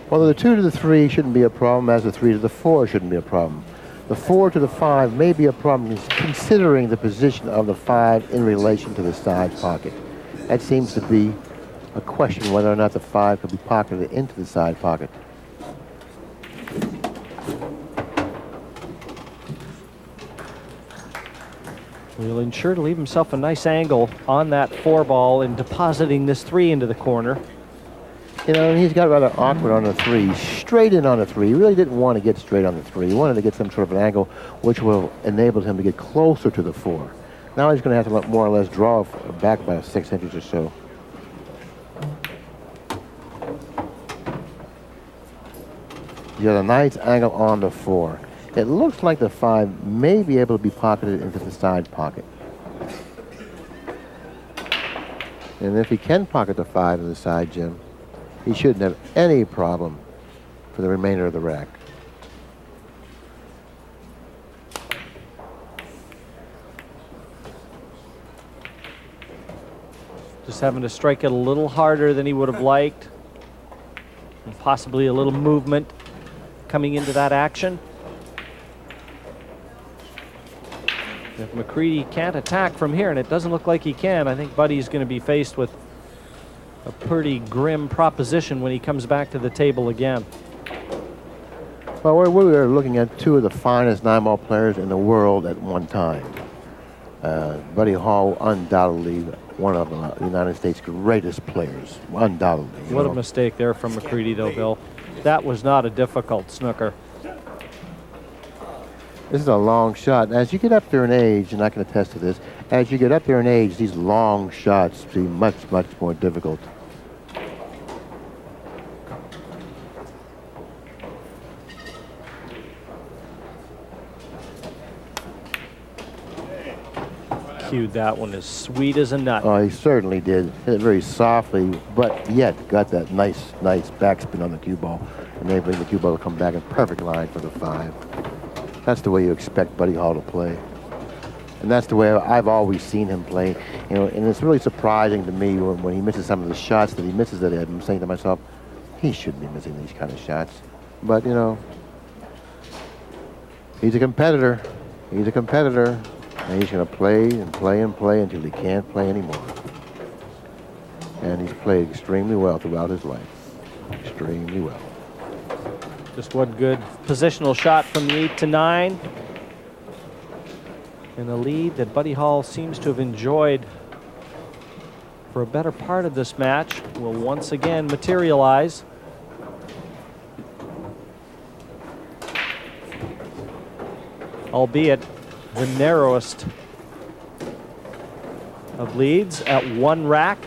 Well, the 2 to the 3 shouldn't be a problem, as the 3 to the 4 shouldn't be a problem. The 4 to the 5 may be a problem, considering the position of the 5 in relation to the side pocket. That seems to be a question, whether or not the 5 could be pocketed into the side pocket. He'll ensure to leave himself a nice angle on that 4 ball and depositing this 3 into the corner. You know, he's got rather awkward on the 3, straight in on the 3. He really didn't want to get straight on the 3. He wanted to get some sort of an angle which will enable him to get closer to the 4. Now he's going to have to more or less draw back about 6 inches or so. He got a nice angle on the 4. It looks like the 5 may be able to be pocketed into the side pocket. And if he can pocket the 5 in the side, Jim, he shouldn't have any problem for the remainder of the rack. Just having to strike it a little harder than he would have liked. And possibly a little movement coming into that action. If McCready can't attack from here, and it doesn't look like he can, I think Buddy's going to be faced with a pretty grim proposition when he comes back to the table again. Well, we were looking at 2 of the finest 9-ball players in the world at one time. Buddy Hall, undoubtedly one of the United States' greatest players, undoubtedly. What a mistake there from McCready, though, Bill. That was not a difficult snooker. This is a long shot. As you get up there in age, and I can attest to this, as you get up there in age, these long shots seem much, much more difficult. Cued that one as sweet as a nut. Oh, he certainly did. Hit it very softly, but yet got that nice backspin on the cue ball, enabling the cue ball to come back in perfect line for the 5. That's the way you expect Buddy Hall to play. And that's the way I've always seen him play. You know, and it's really surprising to me when he misses some of the shots that he misses that I'm saying to myself, he shouldn't be missing these kind of shots. But, you know, he's a competitor. He's a competitor. And he's going to play and play and play until he can't play anymore. And he's played extremely well throughout his life. Extremely well. Just one good positional shot from the 8 to 9. And a lead that Buddy Hall seems to have enjoyed for a better part of this match will once again materialize. Albeit the narrowest of leads at 1 rack.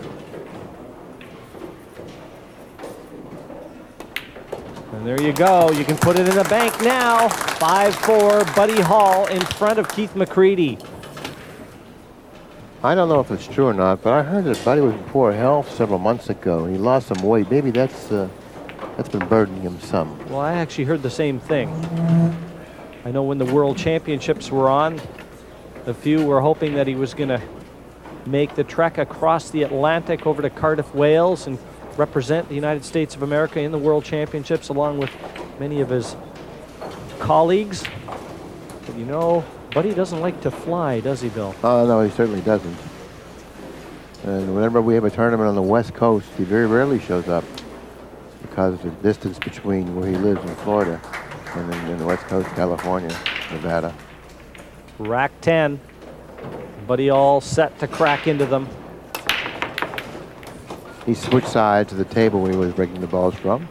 And there you go. You can put it in the bank now. 5-4, Buddy Hall in front of Keith McCready. I don't know if it's true or not, but I heard that Buddy was in poor health several months ago. He lost some weight. Maybe that's been burdening him some. Well, I actually heard the same thing. I know when the World Championships were on, a few were hoping that he was going to make the trek across the Atlantic over to Cardiff, Wales, and represent the United States of America in the World Championships along with many of his colleagues. But you know, Buddy doesn't like to fly, does he, Bill? Oh, no, he certainly doesn't. And whenever we have a tournament on the West Coast, he very rarely shows up because of the distance between where he lives in Florida and then in the West Coast, California, Nevada. Rack 10. Buddy all set to crack into them. He switched sides of the table when he was breaking the balls from,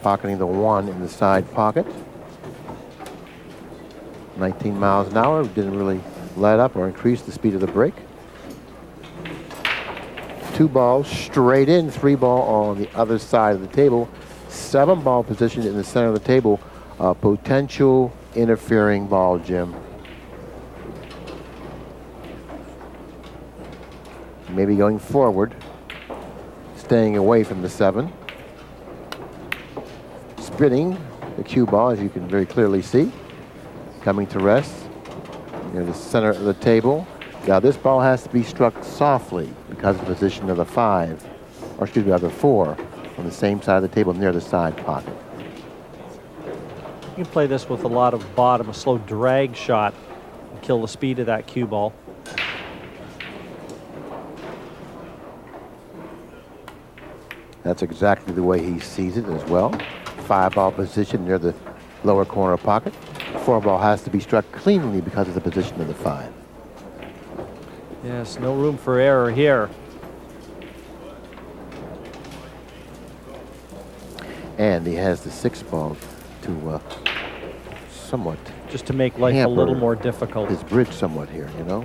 pocketing the 1 in the side pocket. 19 miles an hour, didn't really let up or increase the speed of the break. 2 balls straight in, 3 ball on the other side of the table. 7 ball positioned in the center of the table a potential interfering ball, Jim. Maybe going forward, staying away from the 7. Spinning the cue ball, as you can very clearly see, coming to rest near the center of the table. Now this ball has to be struck softly because of the position of the 5, or excuse me, of the 4, on the same side of the table near the side pocket. You can play this with a lot of bottom, a slow drag shot, and kill the speed of that cue ball. That's exactly the way he sees it as well. 5-ball position near the lower corner pocket. 4-ball has to be struck cleanly because of the position of the 5. Yes, no room for error here. And he has the 6-ball to somewhat just to make life a little more difficult. His bridge somewhat here, you know.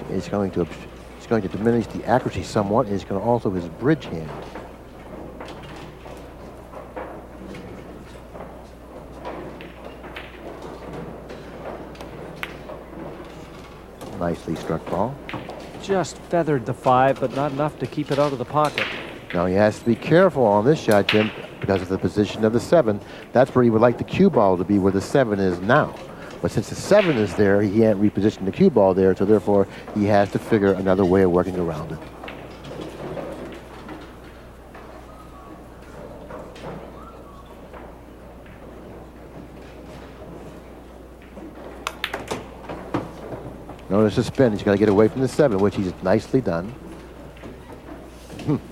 He's going to diminish the accuracy somewhat, and he's going to also his bridge hand. Nicely struck ball. Just feathered the 5, but not enough to keep it out of the pocket. Now he has to be careful on this shot, Jim, because of the position of the 7. That's where he would like the cue ball to be, where the 7 is now. But since the 7 is there, he can't reposition the cue ball there, so therefore he has to figure another way of working around it. Notice the spin. He's got to get away from the 7, which he's nicely done.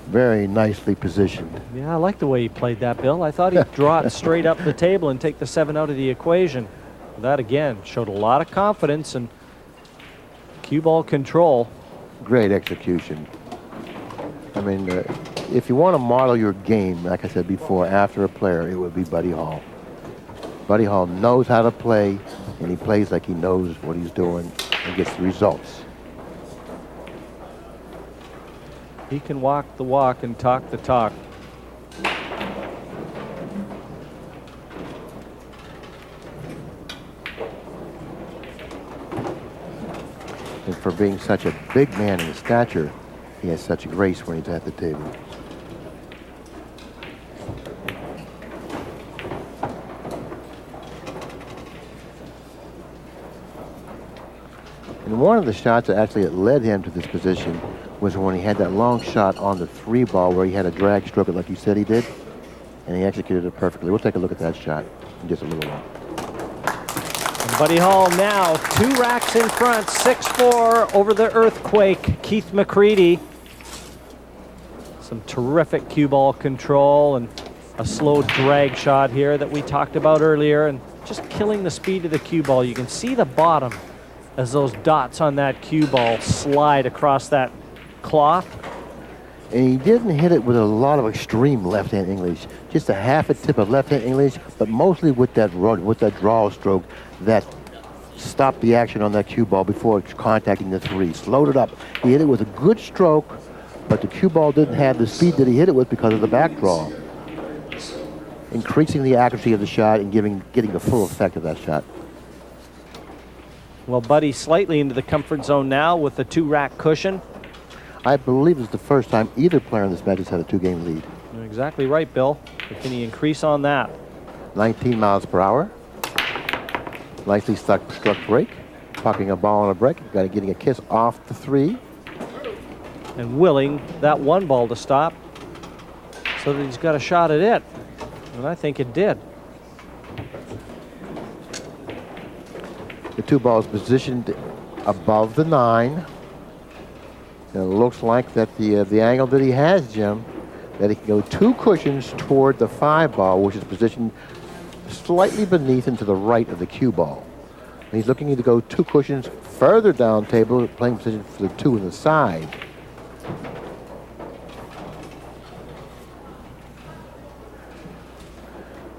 Very nicely positioned. Yeah, I like the way he played that, Bill. I thought he'd draw it straight up the table and take the 7 out of the equation. That, again, showed a lot of confidence and cue ball control. Great execution. I mean, if you want to model your game, like I said before, after a player, it would be Buddy Hall. Buddy Hall knows how to play, and he plays like he knows what he's doing and gets the results. He can walk the walk and talk the talk. And for being such a big man in stature, he has such grace when he's at the table. And one of the shots that actually led him to this position was when he had that long shot on the 3-ball where he had a drag stroke it like you said he did, and he executed it perfectly. We'll take a look at that shot in just a little while. And Buddy Hall now 2 racks in front, 6-4 over the earthquake. Keith McCready. Some terrific cue ball control and a slow drag shot here that we talked about earlier, and just killing the speed of the cue ball. You can see the bottom as those dots on that cue ball slide across that cloth. And he didn't hit it with a lot of extreme left-hand English, just a half a tip of left-hand English, but mostly with that draw stroke that stopped the action on that cue ball before contacting the 3. Slowed it up. He hit it with a good stroke, but the cue ball didn't have the speed that he hit it with because of the back draw, increasing the accuracy of the shot and getting the full effect of that shot. Well, Buddy slightly into the comfort zone now with the 2-rack cushion. I believe it's the first time either player in this match has had a 2-game lead. You're exactly right, Bill. But can he increase on that? 19 miles per hour. Nicely struck break. Popping a ball on a break. Getting a kiss off the 3. And willing that 1 ball to stop so that he's got a shot at it. And I think it did. The 2 balls positioned above the 9. And it looks like that the angle that he has, Jim, that he can go 2 cushions toward the 5 ball, which is positioned slightly beneath and to the right of the cue ball. And he's looking to go 2 cushions further down table, playing position for the 2 in the side.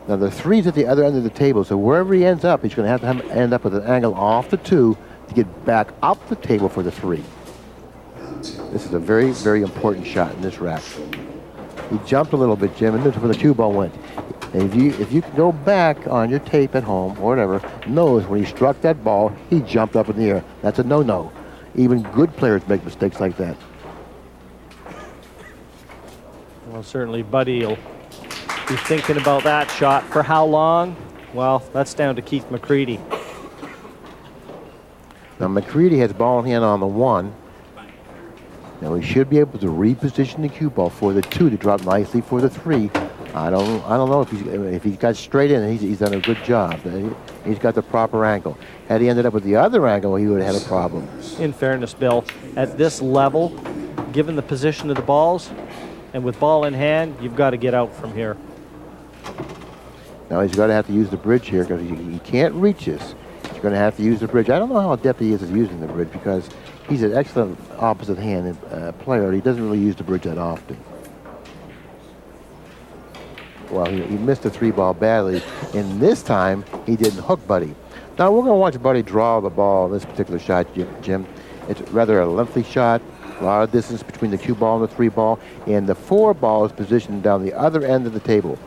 Now the 3's at the other end of the table, so wherever he ends up, he's going to have to end up with an angle off the 2 to get back up the table for the 3. This is a very, very important shot in this rack. He jumped a little bit, Jim, and this is where the cue ball went. And if you can go back on your tape at home or whatever, knows when he struck that ball, he jumped up in the air. That's a no-no. Even good players make mistakes like that. Well, certainly Buddy will be thinking about that shot. For how long? Well, that's down to Keith McCready. Now McCready has ball in hand on the 1. Now he should be able to reposition the cue ball for the 2 to drop nicely for the 3. I don't know if he's got straight in. He's done a good job. He's got the proper angle. Had he ended up with the other angle, he would have had a problem. In fairness, Bill, at this level, given the position of the balls, and with ball in hand, you've got to get out from here. Now he's going to have to use the bridge here because he can't reach this. He's going to have to use the bridge. I don't know how adept he is at using the bridge because he's an excellent opposite hand player. He doesn't really use the bridge that often. Well, he missed the 3-ball badly, and this time he didn't hook Buddy. Now we're going to watch Buddy draw the ball in this particular shot, Jim. It's rather a lengthy shot, a lot of distance between the cue ball and the 3-ball, and the 4-ball is positioned down the other end of the table.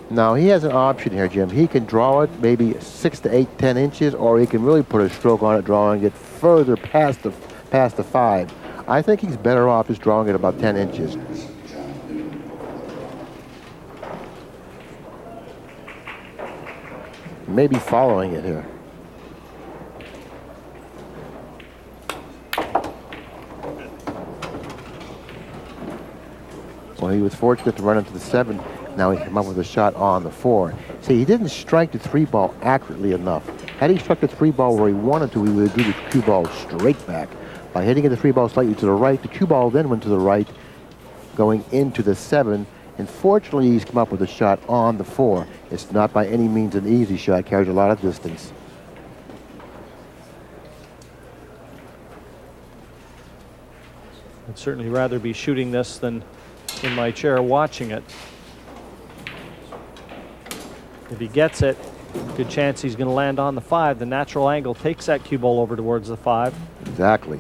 Now he has an option here, Jim. He can draw it maybe 6 to 8, 10 inches, or he can really put a stroke on it, drawing it further past the 5. I think he's better off just drawing it about 10 inches. Maybe following it here. Well, he was fortunate to run into the 7. Now he came up with a shot on the 4. See, he didn't strike the 3-ball accurately enough. Had he struck the 3-ball where he wanted to, he would have drew the cue ball straight back. By hitting the 3-ball slightly to the right, the cue ball then went to the right, going into the 7. And fortunately, he's come up with a shot on the 4. It's not by any means an easy shot. Carries a lot of distance. I'd certainly rather be shooting this than in my chair watching it. If he gets it, good chance he's going to land on the 5. The natural angle takes that cue ball over towards the 5. Exactly.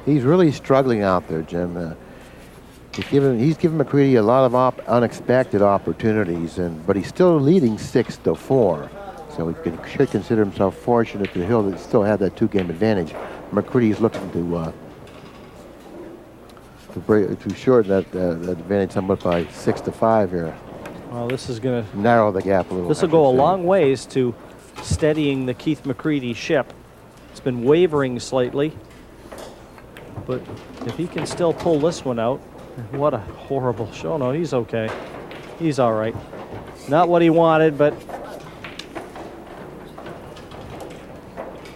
He's really struggling out there, Jim. He's given McCready a lot of unexpected opportunities, but he's still leading 6-4. So he should consider himself fortunate that he'll still have that 2-game advantage. McCready's looking to shorten that advantage somewhat by 6-5 here. Well, this is going to narrow the gap a little. This will go a long ways to steadying the Keith McCready ship. It's been wavering slightly. But if he can still pull this one out, what a horrible show. No, he's okay. He's all right. Not what he wanted, but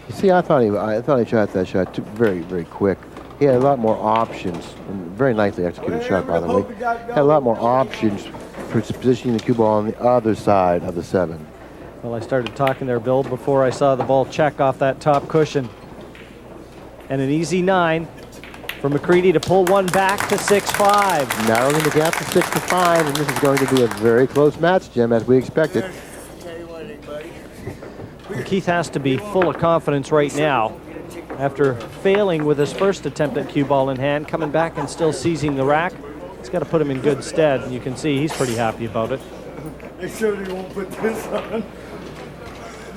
you see, I thought he shot that shot very, very quick. He had a lot more options. And very nicely executed shot, by the way. Had a lot more options for positioning the cue ball on the other side of the 7. Well, I started talking there, Bill, before I saw the ball check off that top cushion. And an easy 9. For McCready to pull one back to 6-5. Narrowing the gap to 6-5, and this is going to be a very close match, Jim, as we expected. Keith has to be full of confidence right now. After failing with his first attempt at cue ball in hand, coming back and still seizing the rack, it's got to put him in good stead. You can see he's pretty happy about it. They certainly won't put this on.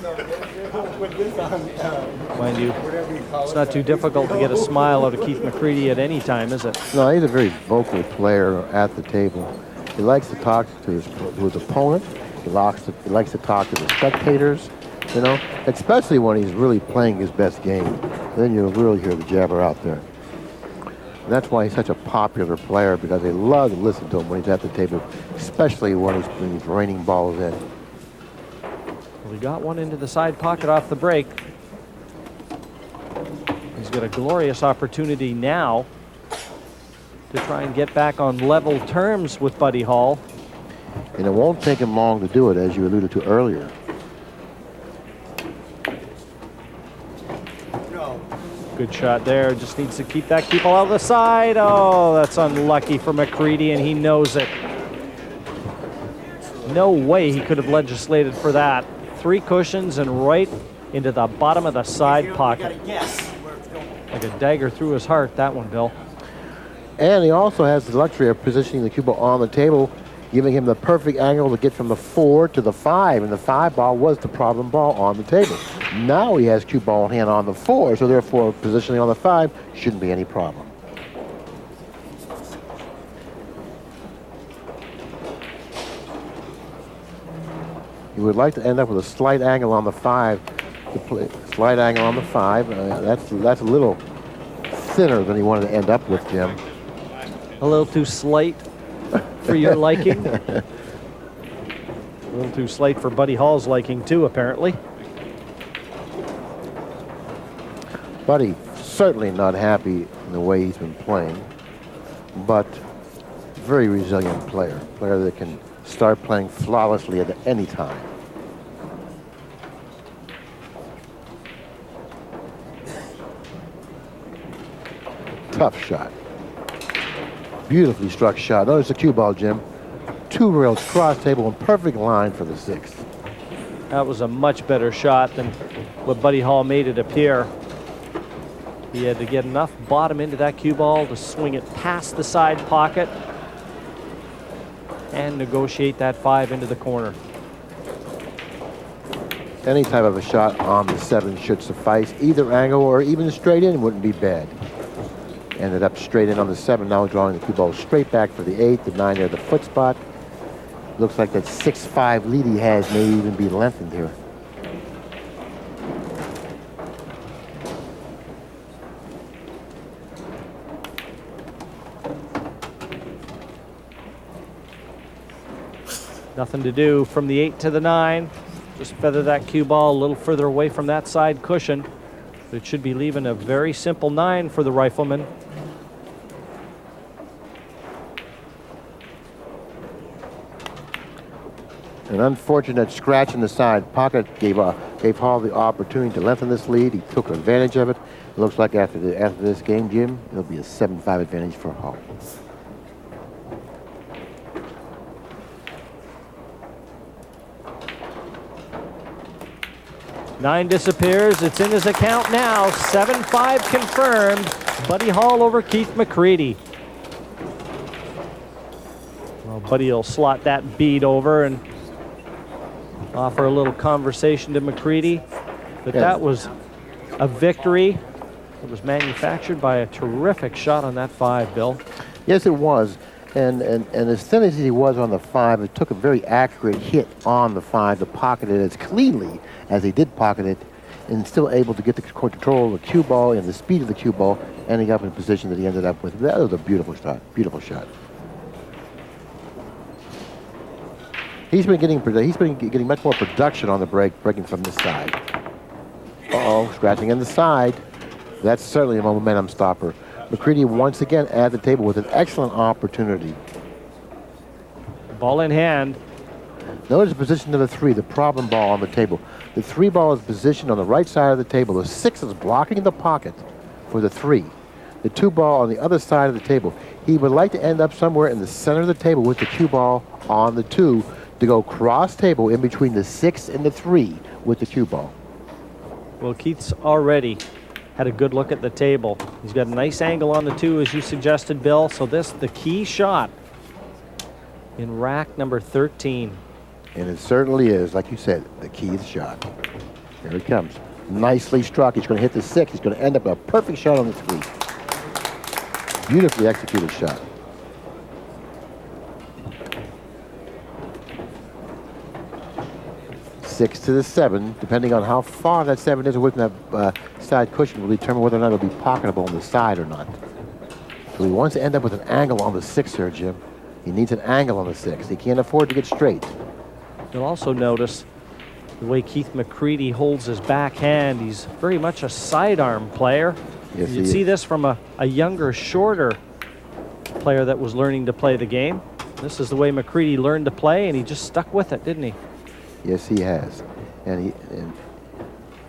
No, they won't put this on. Mind you, it's not too difficult to get a smile out of Keith McCready at any time, is it? No, he's a very vocal player at the table. He likes to talk to his opponent. He likes to talk to the spectators, you know, especially when he's really playing his best game. Then you'll really hear the jabber out there. And that's why he's such a popular player, because they love to listen to him when he's at the table, especially when he's raining balls in. Well, he got one into the side pocket off the break. He's got a glorious opportunity now to try and get back on level terms with Buddy Hall. And it won't take him long to do it, as you alluded to earlier. Good shot there. Just needs to keep that cue ball out of the side. Oh, that's unlucky for McCready, and he knows it. No way he could have legislated for that. 3 cushions and right into the bottom of the side pocket. Like a dagger through his heart, that one, Bill. And he also has the luxury of positioning the cue ball on the table, giving him the perfect angle to get from the 4 to the 5, and the 5 ball was the problem ball on the table. Now he has cue ball in hand on the 4, so therefore positioning on the 5 shouldn't be any problem. You would like to end up with a slight angle on the 5. Slight angle on the 5. That's a little thinner than he wanted to end up with, Jim. A little too slight for your liking. A little too slight for Buddy Hall's liking, too, apparently. Buddy certainly not happy in the way he's been playing, but very resilient player. Player that can start playing flawlessly at any time. Tough shot. Beautifully struck shot. Notice the cue ball, Jim. 2 rails cross table in perfect line for the 6. That was a much better shot than what Buddy Hall made it appear. He had to get enough bottom into that cue ball to swing it past the side pocket and negotiate that 5 into the corner. Any type of a shot on the 7 should suffice. Either angle or even straight in wouldn't be bad. Ended up straight in on the 7, now drawing the cue ball straight back for the 8, the 9 there, the foot spot. Looks like that 6-5 lead he has may even be lengthened here. Nothing to do from the 8 to the 9. Just feather that cue ball a little further away from that side cushion. But it should be leaving a very simple 9 for the Rifleman. An unfortunate scratch in the side pocket gave Hall the opportunity to lengthen this lead. He took advantage of it. It looks like after this game, Jim, it'll be a 7-5 advantage for Hall. Nine disappears. It's in his account now. 7-5 confirmed. Buddy Hall over Keith McCready. Well, Buddy will slot that bead over and offer a little conversation to McCready. But that was a victory. It was manufactured by a terrific shot on that 5, Bill. Yes, it was. And as thin as he was on the 5, it took a very accurate hit on the 5 to pocket it as cleanly as he did pocket it, and still able to get the control of the cue ball and the speed of the cue ball, ending up in the position that he ended up with. That was a beautiful shot. Beautiful shot. He's been getting much more production on the break, breaking from this side. Uh-oh, scratching in the side. That's certainly a momentum stopper. McCready once again at the table with an excellent opportunity. Ball in hand. Notice the position of the 3, the problem ball on the table. The 3 ball is positioned on the right side of the table. The 6 is blocking the pocket for the 3. The 2 ball on the other side of the table. He would like to end up somewhere in the center of the table with the cue ball on the 2 to go cross table in between the 6 and the 3 with the cue ball. Well, Keith's already had a good look at the table. He's got a nice angle on the 2, as you suggested, Bill. So this, the key shot in rack number 13. And it certainly is, like you said, the key shot. Here it comes. Nicely struck. He's going to hit the 6. He's going to end up a perfect shot on the 3. Beautifully executed shot. Six to the 7, depending on how far that 7 is away from that side cushion, will determine whether or not it'll be pocketable on the side or not. So he wants to end up with an angle on the 6 here, Jim. He needs an angle on the 6. He can't afford to get straight. You'll also notice the way Keith McCready holds his backhand. He's very much a sidearm player. Yes, You'd see this from a younger, shorter player that was learning to play the game. This is the way McCready learned to play, and he just stuck with it, didn't he? Yes, he has. And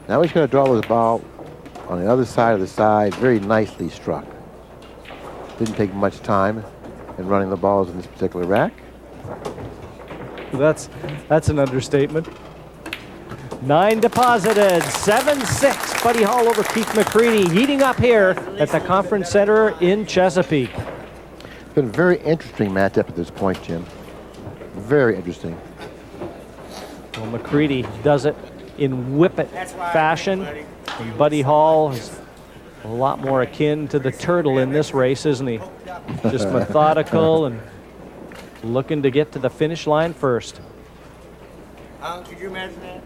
now he's going to draw his ball on the other side of the side, very nicely struck. Didn't take much time in running the balls in this particular rack. That's an understatement. 9 deposited, 7-6. Buddy Hall over Keith McCready, heating up here at the Conference Center in Chesapeake. It's been a very interesting matchup at this point, Jim. Very interesting. Well, McCready does it in whippet fashion. And Buddy Hall is a lot more akin to the turtle in this race, isn't he? Just methodical and looking to get to the finish line first. Could you imagine that?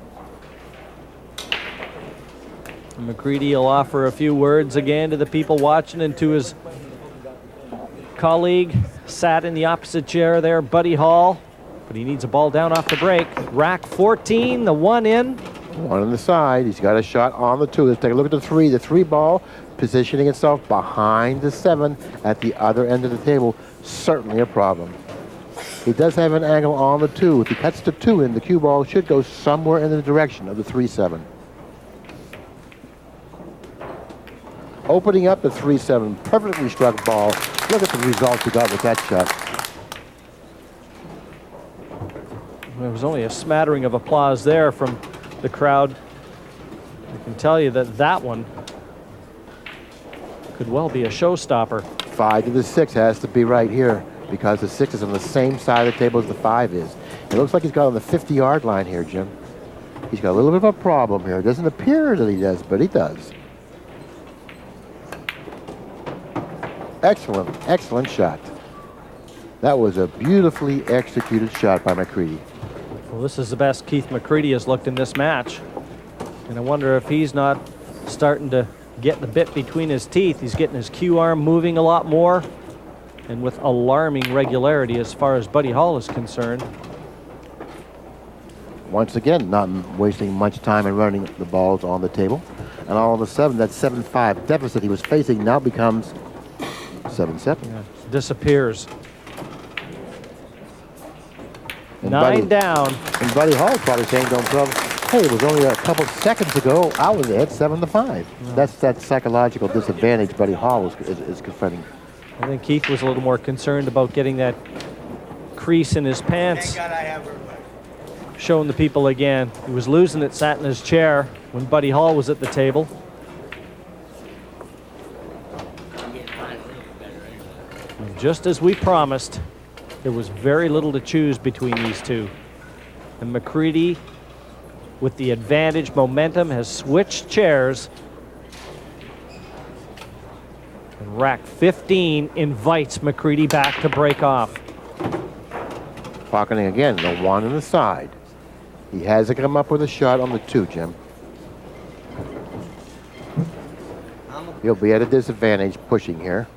McCready will offer a few words again to the people watching and to his colleague sat in the opposite chair there, Buddy Hall. But he needs a ball down off the break. Rack 14, the 1 in. 1 on the side. He's got a shot on the 2. Let's take a look at the 3. The 3 ball positioning itself behind the 7 at the other end of the table. Certainly a problem. He does have an angle on the 2. If he cuts the 2 in, the cue ball should go somewhere in the direction of the 3-7. Opening up the 3-7, perfectly struck ball. Look at the result he got with that shot. There was only a smattering of applause there from the crowd. I can tell you that that one could well be a showstopper. 5 to the 6 has to be right here because the 6 is on the same side of the table as the 5 is. It looks like he's got on the 50-yard line here, Jim. He's got a little bit of a problem here. It doesn't appear that he does, but he does. Excellent, excellent shot. That was a beautifully executed shot by McCready. Well, this is the best Keith McCready has looked in this match. And I wonder if he's not starting to get the bit between his teeth. He's getting his cue arm moving a lot more and with alarming regularity as far as Buddy Hall is concerned. Once again, not wasting much time in running the balls on the table. And all of a sudden, that 7-5 deficit he was facing now becomes 7-7. Yeah, disappears. And 9 down. And Buddy Hall probably saying to himself, hey, it was only a couple seconds ago, I was ahead 7-5. That's that psychological disadvantage Buddy Hall is confronting. I think Keith was a little more concerned about getting that crease in his pants. Showing the people again. He was losing it, sat in his chair when Buddy Hall was at the table. And just as we promised, there was very little to choose between these two. And McCready, with the advantage momentum, has switched chairs. And rack 15 invites McCready back to break off. Pocketing again, the 1 on the side. He has to come up with a shot on the 2, Jim. He'll be at a disadvantage pushing here.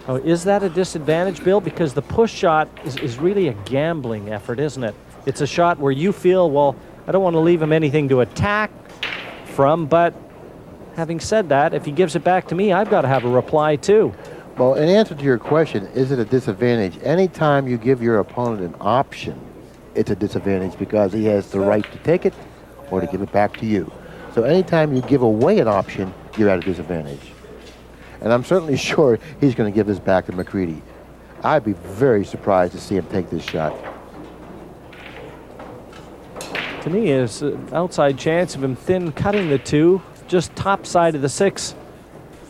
Oh, is that a disadvantage, Bill? Because the push shot is really a gambling effort, isn't it? It's a shot where you feel, well, I don't want to leave him anything to attack from, but having said that, if he gives it back to me, I've got to have a reply too. Well, in answer to your question, is it a disadvantage? Anytime you give your opponent an option, it's a disadvantage because he has the right to take it or to give it back to you. So anytime you give away an option, you're at a disadvantage. And I'm certainly sure he's going to give this back to McCready. I'd be very surprised to see him take this shot. To me, it's an outside chance of him thin cutting the 2, just top side of the 6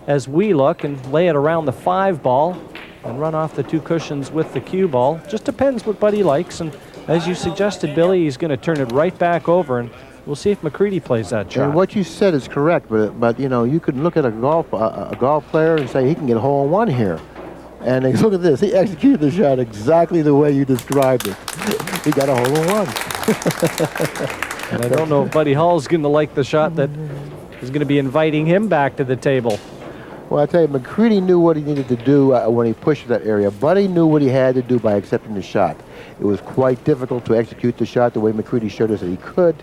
as we look, and lay it around the 5 ball and run off the 2 cushions with the cue ball. Just depends what Buddy likes, and as you suggested, Billy, he's going to turn it right back over, and we'll see if McCready plays that shot. And what you said is correct, but you know, you could look at a golf player and say he can get a hole in one here. And look at this, he executed the shot exactly the way you described it. He got a hole in one. And I don't know if Buddy Hall's going to like the shot that is going to be inviting him back to the table. Well, I tell you, McCready knew what he needed to do when he pushed that area. Buddy knew what he had to do by accepting the shot. It was quite difficult to execute the shot the way McCready showed us that he could.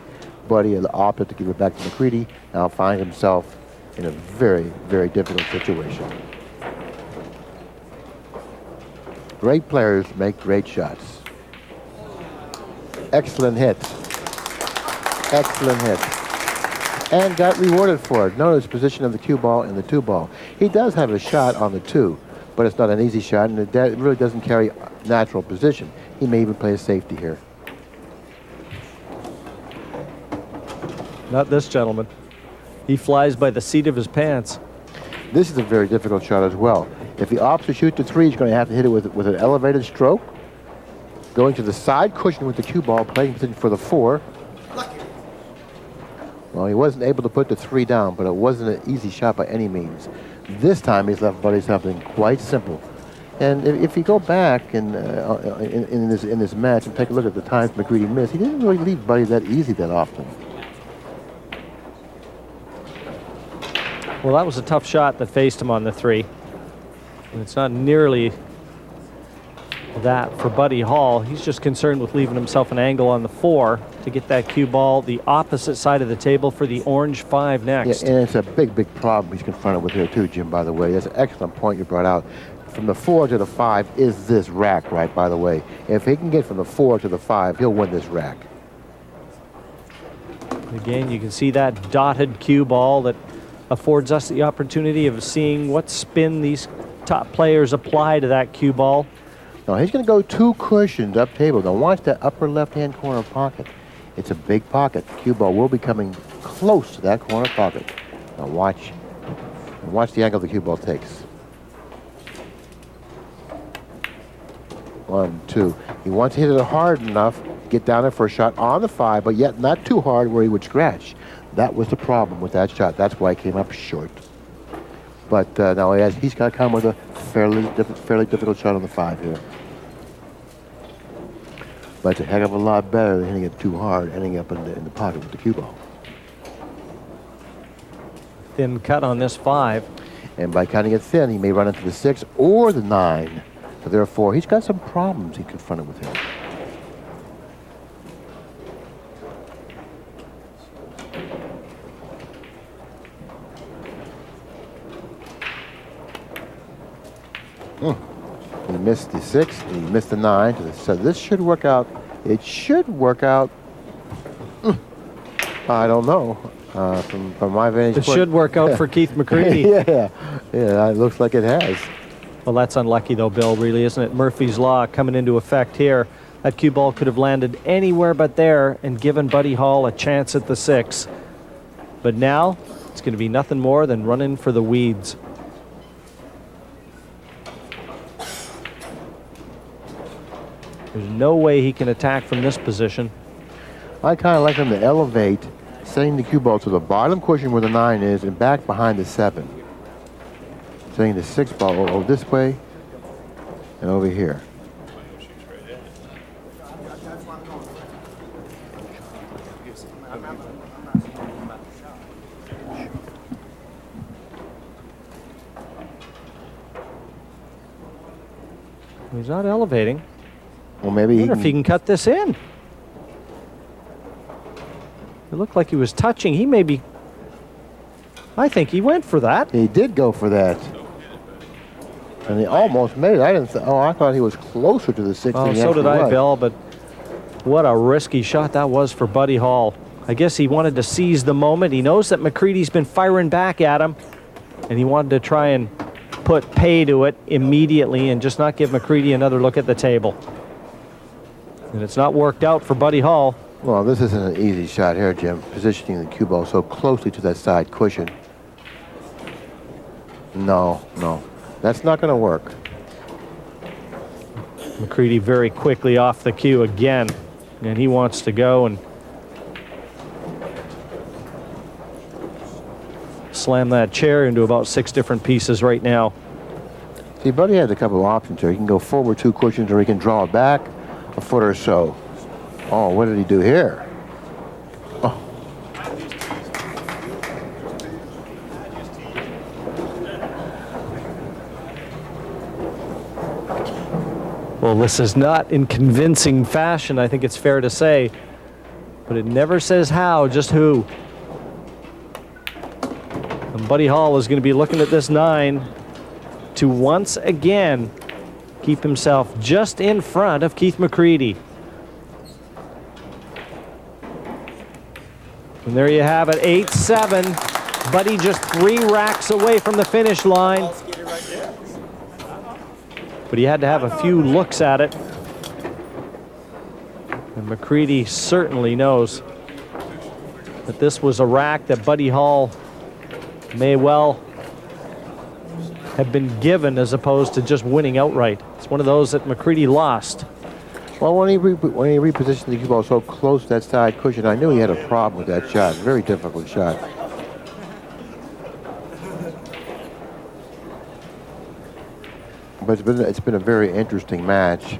Buddy opted to give it back to McCready. Now find himself in a very, very difficult situation. Great players make great shots. Excellent hit. Excellent hit. And got rewarded for it. Notice position of the cue ball and the 2 ball. He does have a shot on the 2, but it's not an easy shot, and it really doesn't carry natural position. He may even play a safety here. Not this gentleman. He flies by the seat of his pants. This is a very difficult shot as well. If the opposite shoots the 3, he's going to have to hit it with an elevated stroke. Going to the side cushion with the cue ball, playing position for the 4. Well, he wasn't able to put the 3 down, but it wasn't an easy shot by any means. This time he's left Buddy something quite simple. And if you go back in this match and take a look at the times McCready missed, he didn't really leave Buddy that easy that often. Well, that was a tough shot that faced him on the 3. And it's not nearly that for Buddy Hall. He's just concerned with leaving himself an angle on the 4 to get that cue ball the opposite side of the table for the orange 5 next. Yeah, and it's a big, big problem he's confronted with here too, Jim, by the way. That's an excellent point you brought out. From the 4 to the 5 is this rack, right, by the way. If he can get from the 4 to the 5, he'll win this rack. Again, you can see that dotted cue ball that affords us the opportunity of seeing what spin these top players apply to that cue ball. Now he's going to go 2 cushions up table. Now watch that upper left-hand corner pocket. It's a big pocket. The cue ball will be coming close to that corner pocket. Now watch the angle the cue ball takes. 1, 2. He wants to hit it hard enough, get down there for a shot on the 5, but yet not too hard where he would scratch. That was the problem with that shot. That's why he came up short. But now he's got to come with a fairly difficult shot on the 5 here. But it's a heck of a lot better than hitting it too hard, ending up in the pocket with the cue ball. Thin cut on this 5. And by cutting it thin, he may run into the 6 or the 9. So therefore, he's got some problems he confronted with him. He missed the 6, and he missed the 9. So this should work out. It should work out. I don't know. From my vantage point. It should work out for Keith McCready. Yeah, it looks like it has. Well, that's unlucky, though, Bill, really, isn't it? Murphy's Law coming into effect here. That cue ball could have landed anywhere but there and given Buddy Hall a chance at the 6. But now it's going to be nothing more than running for the weeds. There's no way he can attack from this position. I kind of like him to elevate, sending the cue ball to the bottom cushion where the 9 is and back behind the 7. Sending the 6 ball over this way and over here. He's not elevating. Well, maybe I wonder if he can cut this in. It looked like he was touching. He may be. I think he went for that. He did go for that. And he almost made it. I thought he was closer to the 6 than Oh, he so did actually I, was. Bill, but what a risky shot that was for Buddy Hall. I guess he wanted to seize the moment. He knows that McCready's been firing back at him, and he wanted to try and put pay to it immediately and just not give McCready another look at the table. And it's not worked out for Buddy Hall. Well, this isn't an easy shot here, Jim. Positioning the cue ball so closely to that side cushion. No. That's not going to work. McCready very quickly off the cue again, and he wants to go and slam that chair into about 6 different pieces right now. See, Buddy has a couple of options here. He can go forward 2 cushions, or he can draw it back a foot or so. Oh, what did he do here? Oh. Well, this is not in convincing fashion, I think it's fair to say, but it never says how, just who. And Buddy Hall is going to be looking at this 9 to once again keep himself just in front of Keith McCready. And there you have it, 8-7. Buddy just 3 racks away from the finish line. But he had to have a few looks at it. And McCready certainly knows that this was a rack that Buddy Hall may well have been given as opposed to just winning outright. It's one of those that McCready lost. Well, when he repositioned the cue ball so close to that side cushion, I knew he had a problem with that shot. Very difficult shot. But it's been a very interesting match.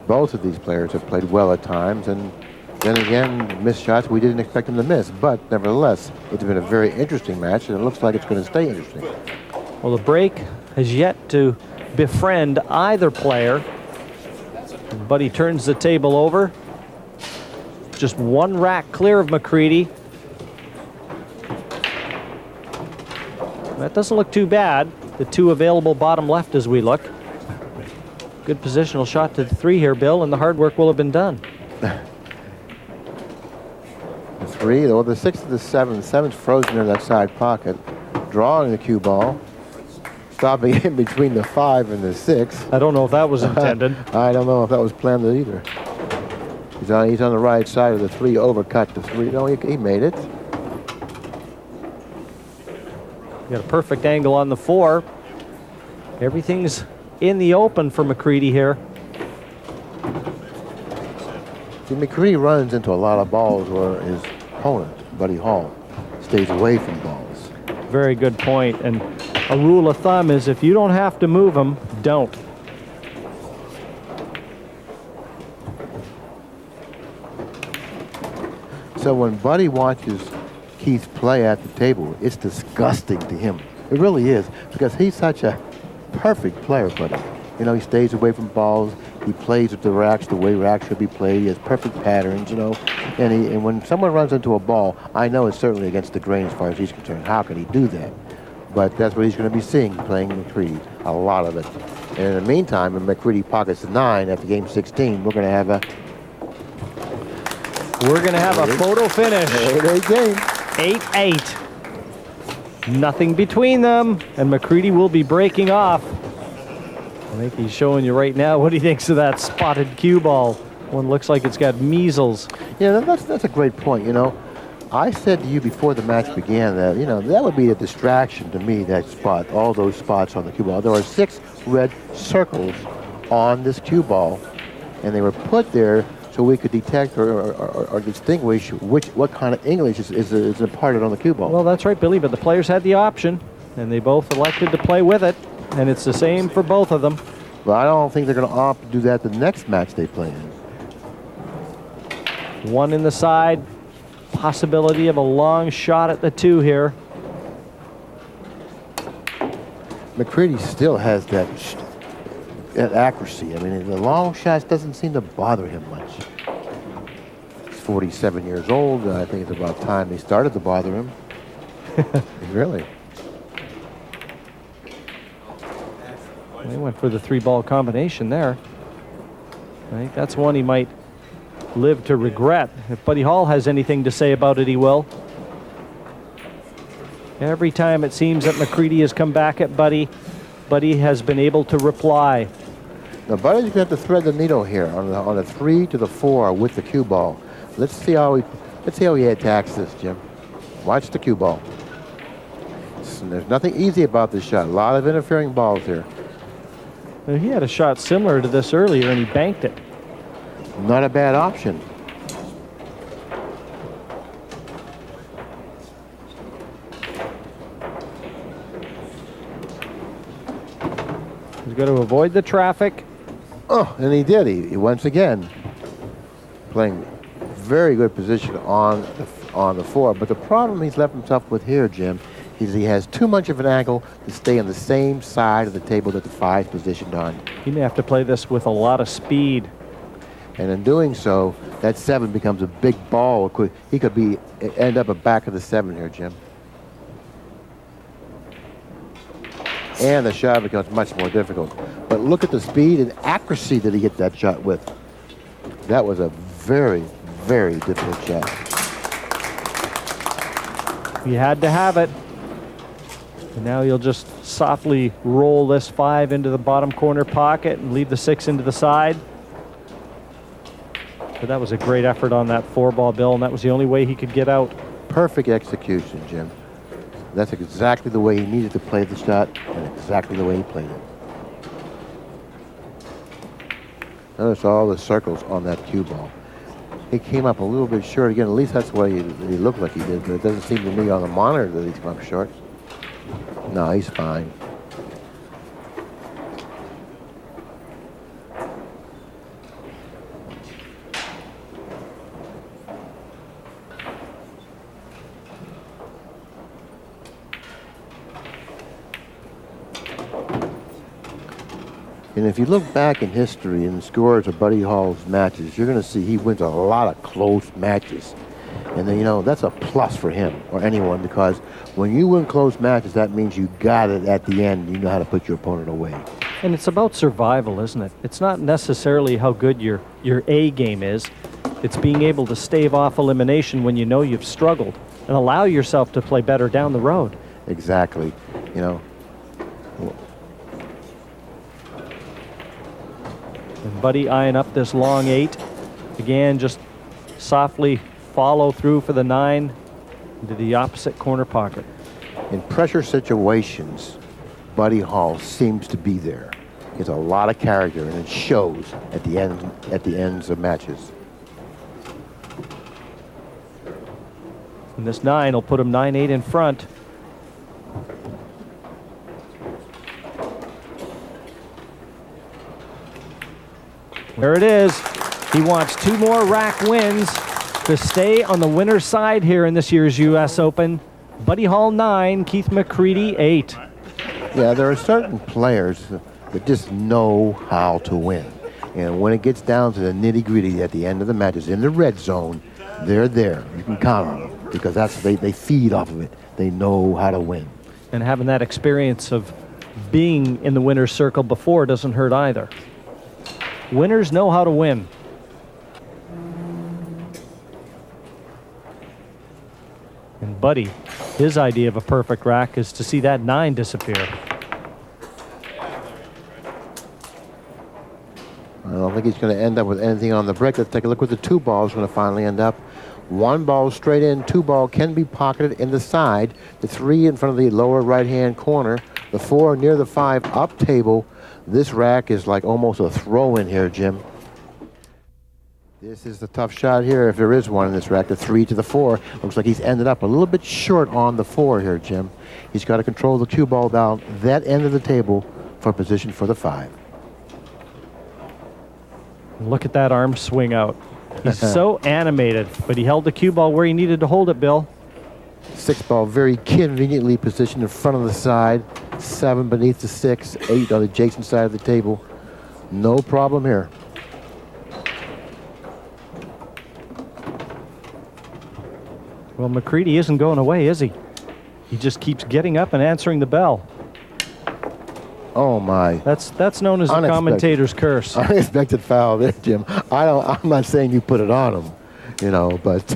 Both of these players have played well at times, and then again, missed shots we didn't expect them to miss. But nevertheless, it's been a very interesting match, and it looks like it's going to stay interesting. Well, the break has yet to befriend either player. Buddy turns the table over. Just one rack clear of McCready. That doesn't look too bad. The two available bottom left as we look. Good positional shot to the 3 here, Bill, and the hard work will have been done. The 3, or the 6 to the 7. The 7's frozen in that side pocket, drawing the cue ball, stopping in between the 5 and the 6. I don't know if that was intended. I don't know if that was planned either. He's on the right side of the 3, overcut the 3. No, he made it. Got a perfect angle on the 4. Everything's in the open for McCready here. See, McCready runs into a lot of balls where his opponent, Buddy Hall, stays away from balls. Very good point. And a rule of thumb is if you don't have to move them, don't. So when Buddy watches Keith play at the table, it's disgusting to him. It really is, because he's such a perfect player, Buddy. You know, he stays away from balls. He plays with the racks the way racks should be played. He has perfect patterns, you know. And when someone runs into a ball, I know it's certainly against the grain as far as he's concerned. How can he do that? But that's what he's going to be seeing playing McCready, a lot of it. And in the meantime, when McCready pockets the 9 after game 16, we're going to have a photo finish. 8-8 game. 8-8. Nothing between them, and McCready will be breaking off. I think he's showing you right now what he thinks of that spotted cue ball. One looks like it's got measles. Yeah, that's a great point, you know. I said to you before the match began that, you know, that would be a distraction to me, that spot, all those spots on the cue ball. There are 6 red circles on this cue ball, and they were put there so we could detect or distinguish what kind of English is imparted on the cue ball. Well, that's right, Billy, but the players had the option, and they both elected to play with it, and it's the same for both of them. But I don't think they're going to opt to do that the next match they play in. 1 in the side. Possibility of a long shot at the 2 here. McCready still has that accuracy. I mean, the long shots doesn't seem to bother him much. He's 47 years old, and I think it's about time they started to bother him. Really. They went for the 3-ball combination there. I think that's one he might live to regret. If Buddy Hall has anything to say about it, he will. Every time it seems that McCready has come back at Buddy, Buddy has been able to reply. Now, Buddy's going to have to thread the needle here on the 3 to the 4 with the cue ball. Let's see how he attacks this, Jim. Watch the cue ball. There's nothing easy about this shot. A lot of interfering balls here. Now, he had a shot similar to this earlier, and he banked it. Not a bad option. He's got to avoid the traffic. Oh, and he did. He once again playing very good position on the 4. But the problem he's left himself with here, Jim, is he has too much of an angle to stay on the same side of the table that the 5's positioned on. He may have to play this with a lot of speed. And in doing so, that 7 becomes a big ball. He could end up at back of the 7 here, Jim. And the shot becomes much more difficult. But look at the speed and accuracy that he hit that shot with. That was a very, very difficult shot. He had to have it. And now he'll just softly roll this 5 into the bottom corner pocket and leave the 6 into the side. But that was a great effort on that 4-ball, Bill, and that was the only way he could get out. Perfect execution, Jim. That's exactly the way he needed to play the shot and exactly the way he played it. Notice all the circles on that cue ball. He came up a little bit short again. At least that's the way he looked like he did, but it doesn't seem to me on the monitor that he's come up short. No, he's fine. And if you look back in history and scores of Buddy Hall's matches, you're going to see he wins a lot of close matches. And then, you know, that's a plus for him or anyone, because when you win close matches, that means you got it at the end. You know how to put your opponent away. And it's about survival, isn't it? It's not necessarily how good your A game is. It's being able to stave off elimination when you know you've struggled and allow yourself to play better down the road. Exactly. You know. And Buddy eyeing up this long 8. Again, just softly follow through for the 9 into the opposite corner pocket. In pressure situations, Buddy Hall seems to be there. He has a lot of character, and it shows at the ends of matches. And this 9 will put him 9-8 in front. There it is. He wants 2 more rack wins to stay on the winner's side here in this year's U.S. Open. Buddy Hall 9, Keith McCready 8. Yeah, there are certain players that just know how to win. And when it gets down to the nitty-gritty at the end of the matches in the red zone, they're there. You can count on them because they feed off of it. They know how to win. And having that experience of being in the winner's circle before doesn't hurt either. Winners know how to win. And Buddy, his idea of a perfect rack is to see that 9 disappear. I don't think he's going to end up with anything on the break. Let's take a look what the 2 ball is going to finally end up. 1 ball straight in, 2 ball can be pocketed in the side. The 3 in front of the lower right-hand corner. The 4 near the 5 up table. This rack is like almost a throw-in here, Jim. This is the tough shot here, if there is one in this rack. The 3 to the 4. Looks like he's ended up a little bit short on the 4 here, Jim. He's got to control the cue ball down that end of the table for position for the 5. Look at that arm swing out. He's so animated, but he held the cue ball where he needed to hold it, Bill. 6 ball very conveniently positioned in front of the side. 7 beneath the 6, 8 on the adjacent side of the table. No problem here. Well, McCready isn't going away, is he? He just keeps getting up and answering the bell. Oh my! That's known as a commentator's curse. Unexpected foul there, Jim. I'm not saying you put it on him, you know, but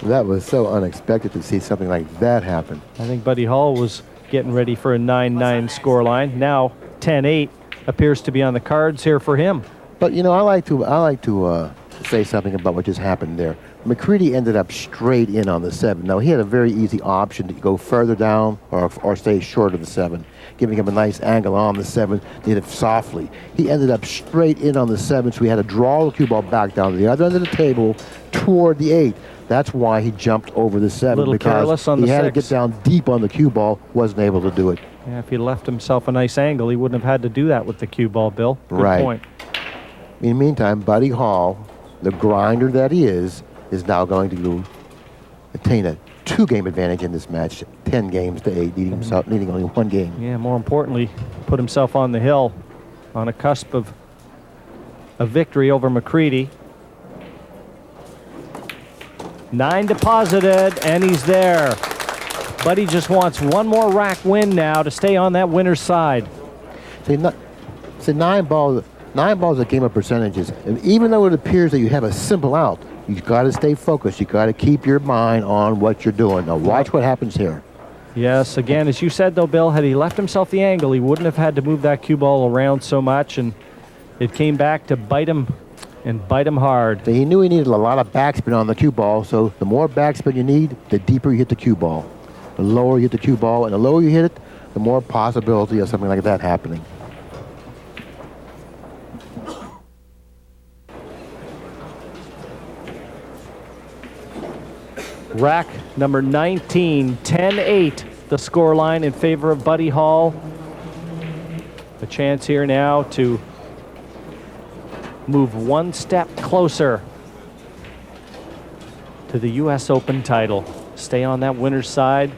that was so unexpected to see something like that happen. I think Buddy Hall was getting ready for a 9-9 scoreline. Now 10-8 appears to be on the cards here for him. But you know, I like to say something about what just happened there. McCready ended up straight in on the 7. Now, he had a very easy option to go further down or stay short of the 7, giving him a nice angle on the 7, did it softly. He ended up straight in on the 7, so he had to draw the cue ball back down to the other end of the table toward the 8. That's why he jumped over the 7. Little careless on the 6. He had to get down deep on the cue ball, wasn't able to do it. Yeah, if he left himself a nice angle, he wouldn't have had to do that with the cue ball, Bill. Good right. point. In the meantime, Buddy Hall, the grinder that he is now going to attain a 2-game advantage in this match, 10 games to 8, needing only 1 game. Yeah, more importantly, put himself on the hill on a cusp of a victory over McCready. 9 deposited, and he's there. Buddy just wants 1 more rack win now to stay on that winner's side. See, 9 balls a game of percentages, and even though it appears that you have a simple out, you've got to stay focused. You've got to keep your mind on what you're doing. Now watch what happens here. Yes, again, as you said though, Bill, had he left himself the angle, he wouldn't have had to move that cue ball around so much, and it came back to bite him and bite him hard. So he knew he needed a lot of backspin on the cue ball, so the more backspin you need, the deeper you hit the cue ball. The lower you hit the cue ball, and the lower you hit it, the more possibility of something like that happening. Rack number 19, 10-8, the scoreline in favor of Buddy Hall. A chance here now to move one step closer to the U.S. Open title. Stay on that winner's side.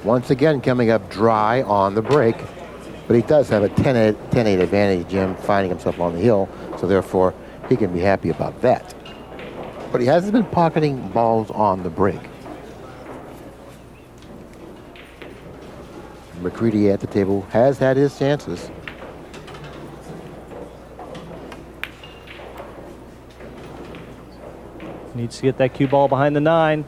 Once again, coming up dry on the break, but he does have a 10-8 advantage, Jim, finding himself on the hill, so therefore he can be happy about that. But he hasn't been pocketing balls on the break. McCready at the table has had his chances. Needs to get that cue ball behind the 9.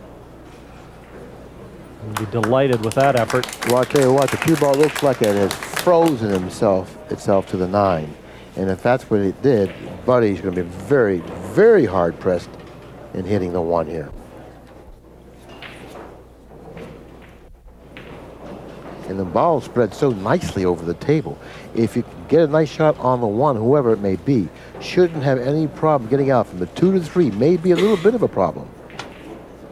He'll be delighted with that effort. Well, I'll tell you what, the cue ball looks like it has frozen itself to the 9. And if that's what it did, Buddy's going to be very, very hard pressed in hitting the 1 here. And the ball spread so nicely over the table. If you get a nice shot on the 1, whoever it may be, shouldn't have any problem getting out from the 2 to 3. May be a little bit of a problem.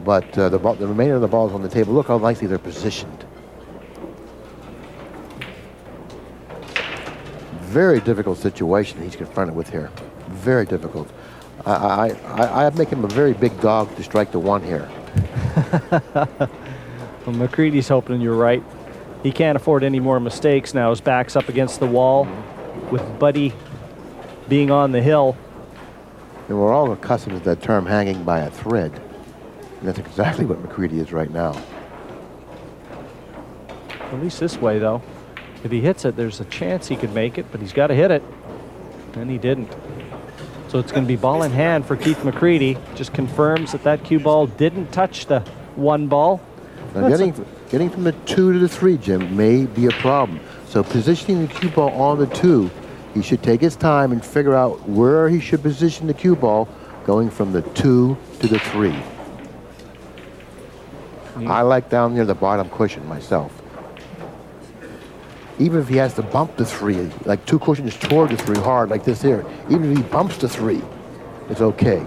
But the remainder of the balls on the table, look how nicely they're positioned. Very difficult situation he's confronted with here. Very difficult. I make him a very big dog to strike the 1 here. Well, McCready's hoping you're right. He can't afford any more mistakes now. His back's up against the wall with Buddy being on the hill. And we're all accustomed to that term hanging by a thread. And that's exactly what McCready is right now. At least this way, though. If he hits it, there's a chance he could make it, but he's got to hit it. And he didn't. So it's going to be ball in hand for Keith McCready. Just confirms that that cue ball didn't touch the 1 ball. Now getting from the 2 to the 3, Jim, may be a problem. So positioning the cue ball on the 2, he should take his time and figure out where he should position the cue ball going from the 2 to the 3. Yeah. I like down near the bottom cushion myself. Even if he has to bump the 3, like 2 cushions toward the 3 hard, like this here, even if he bumps the 3, it's okay.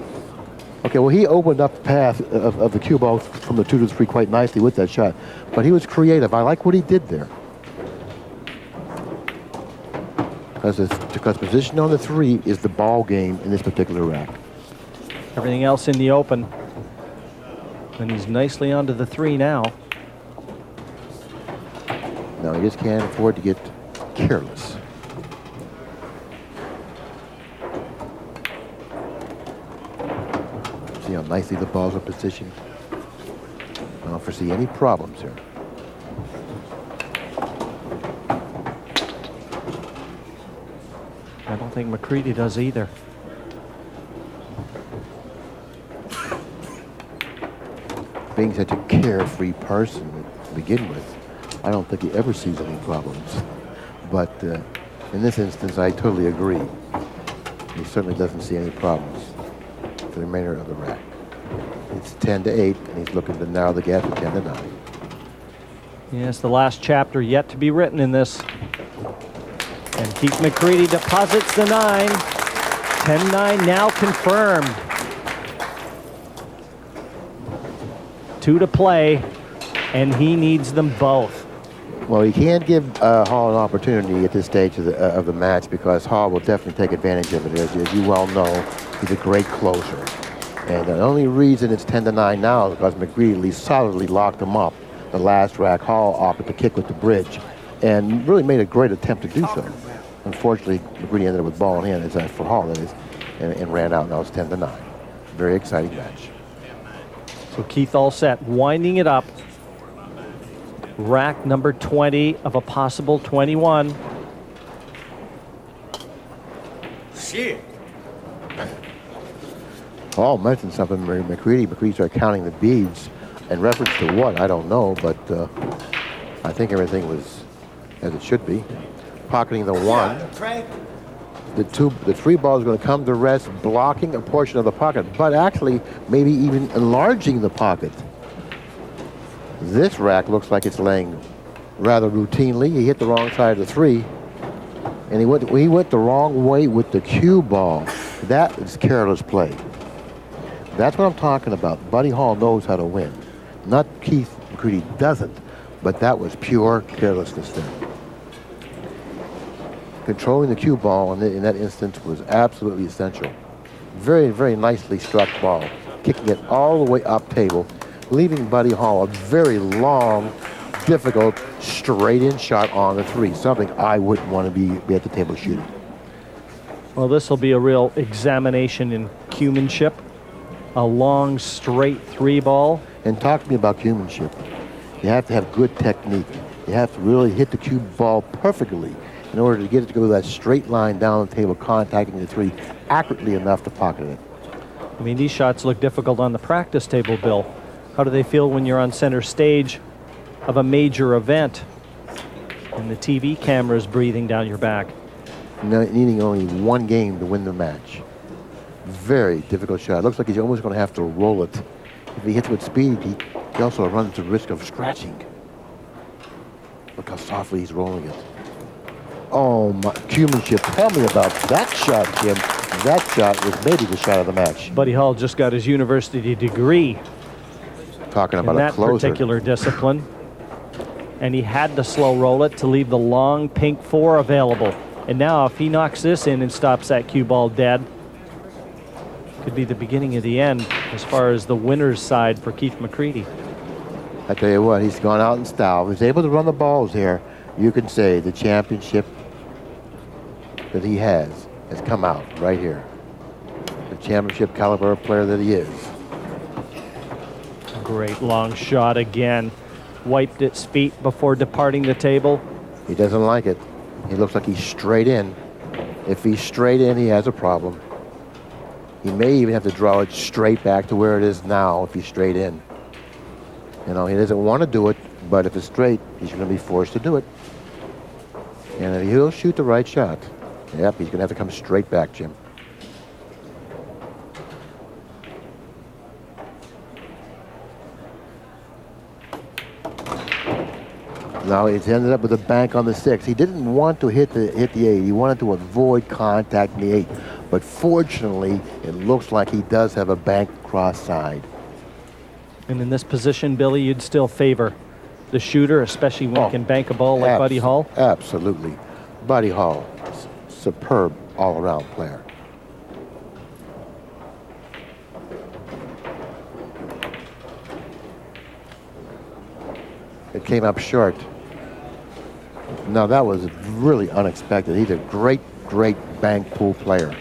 Okay, well, he opened up the path of the cue ball from the 2 to the 3 quite nicely with that shot. But he was creative. I like what he did there. Because position on the 3 is the ball game in this particular rack. Everything else in the open. And he's nicely onto the 3 now. No, he just can't afford to get careless. See how nicely the balls are positioned? I don't foresee any problems here. I don't think McCready does either. Being such a carefree person to begin with, I don't think he ever sees any problems. But in this instance, I totally agree. He certainly doesn't see any problems for the remainder of the rack. It's 10 to 8, and he's looking to narrow the gap to 10 to 9. Yes, the last chapter yet to be written in this. And Keith McCready deposits the 9. 10-9 now confirmed. 2 to play, and he needs them both. Well, you can't give Hall an opportunity at this stage of the match because Hall will definitely take advantage of it. As you well know, he's a great closer. And the only reason it's 10 to 9 now is because McCready solidly locked him up. The last rack, Hall opted to kick with the bridge and really made a great attempt to do so. Unfortunately, McCready ended up with ball in hand, as for Hall, that is, and ran out. Now it's 10 to 9. Very exciting match. So Keith all set, winding it up. Rack number 20 of a possible 21. Shit. Hall mentioned something, McCready started counting the beads. In reference to what, I don't know, but I think everything was as it should be. pocketing the 1. The 3 ball is going to come to rest, blocking a portion of the pocket, but actually maybe even enlarging the pocket. This rack looks like it's laying rather routinely. He hit the wrong side of the 3, and he went the wrong way with the cue ball. That is careless play. That's what I'm talking about. Buddy Hall knows how to win. Not Keith McCready doesn't, but that was pure carelessness there. Controlling the cue ball in that instance was absolutely essential. Very, very nicely struck ball, kicking it all the way up table, leaving Buddy Hall a very long, difficult, straight-in shot on the 3, something I wouldn't want to be at the table shooting. Well, this will be a real examination in cuemanship. A long, straight 3 ball. And talk to me about cuemanship. You have to have good technique. You have to really hit the cue ball perfectly in order to get it to go that straight line down the table, contacting the 3 accurately enough to pocket it. I mean, these shots look difficult on the practice table, Bill. How do they feel when you're on center stage of a major event and the TV camera is breathing down your back? Needing only 1 game to win the match. Very difficult shot. Looks like he's almost going to have to roll it. If he hits with speed, he also runs the risk of scratching. Look how softly he's rolling it. Oh, my cuemanship. Tell me about that shot, Jim. That shot was maybe the shot of the match. Buddy Hall just got his university degree Talking about in a that closer. particular discipline. And he had to slow roll it to leave the long pink 4 available. And now if he knocks this in and stops that cue ball dead, could be the beginning of the end as far as the winner's side for Keith McCready. I tell you what, he's gone out in style. He's able to run the balls here. You can say the championship that he has come out right here. The championship caliber player that he is. Great long shot again. Wiped its feet before departing the table. He doesn't like it. He looks like he's straight in. If he's straight in, he has a problem. He may even have to draw it straight back to where it is now if he's straight in. You know, he doesn't want to do it, but if it's straight, he's going to be forced to do it. And he'll shoot the right shot. Yep, he's going to have to come straight back, Jim. Now he's ended up with a bank on the 6. He didn't want to hit the 8. He wanted to avoid contact in the 8. But fortunately, it looks like he does have a bank cross side. And in this position, Billy, you'd still favor the shooter, especially when he can bank a ball like Buddy Hall? Absolutely. Buddy Hall, superb all-around player. It came up short. Now that was really unexpected. He's a great, great bank pool player.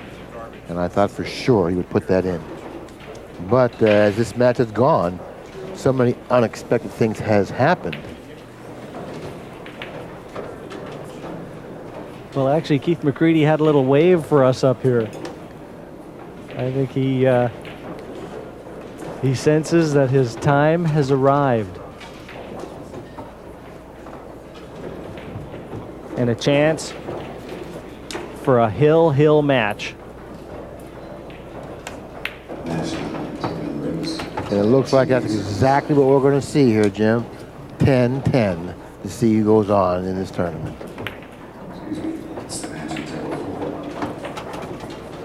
And I thought for sure he would put that in. But as this match has gone, so many unexpected things has happened. Well, actually, Keith McCready had a little wave for us up here. I think he senses that his time has arrived. And a chance for a hill match. And it looks like that's exactly what we're going to see here, Jim. 10-10 to see who goes on in this tournament.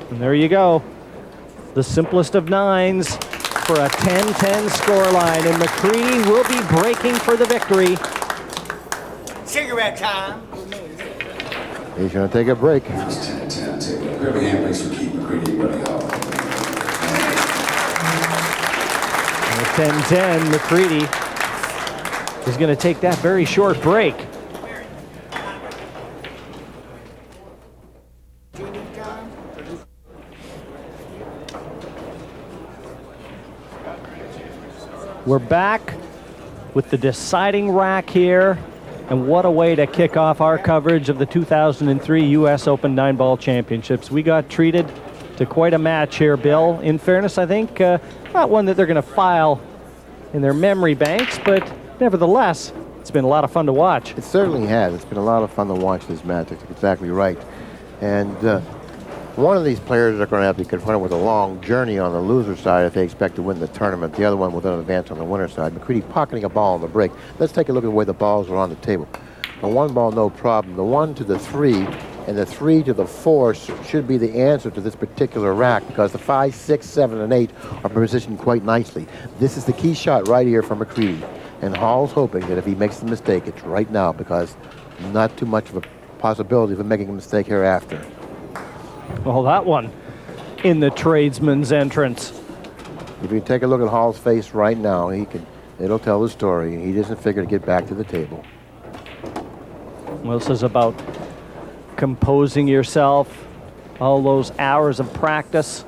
And there you go. The simplest of 9s for a 10-10 scoreline. And McCready will be breaking for the victory. Cigarette time. He's going to take a break. 10-10. Grab a hand, please, for Keith McCready, Buddy Hall. 10-10, McCready is going to take that very short break. We're back with the deciding rack here, and what a way to kick off our coverage of the 2003 U.S. Open 9-Ball Championships. We got treated to quite a match here, Bill. In fairness, I think not one that they're going to file in their memory banks, but nevertheless, It's been a lot of fun to watch. It certainly has. It's been a lot of fun to watch this match. That's exactly right. And one of these players are going to have to be confronted with a long journey on the loser side if they expect to win the tournament. The other one with an advance on the winner side. McCready pocketing a ball on the break. Let's take a look at where the balls are on the table. The 1 ball, no problem. The 1 to the 3 and the 3 to the 4 should be the answer to this particular rack because the 5, 6, 7, and 8 are positioned quite nicely. This is the key shot right here for McCready. And Hall's hoping that if he makes the mistake, it's right now because not too much of a possibility of him making a mistake hereafter. Well, that one in the tradesman's entrance. If you take a look at Hall's face right now, it'll tell the story. He doesn't figure to get back to the table. Well, this is about composing yourself, all those hours of practice.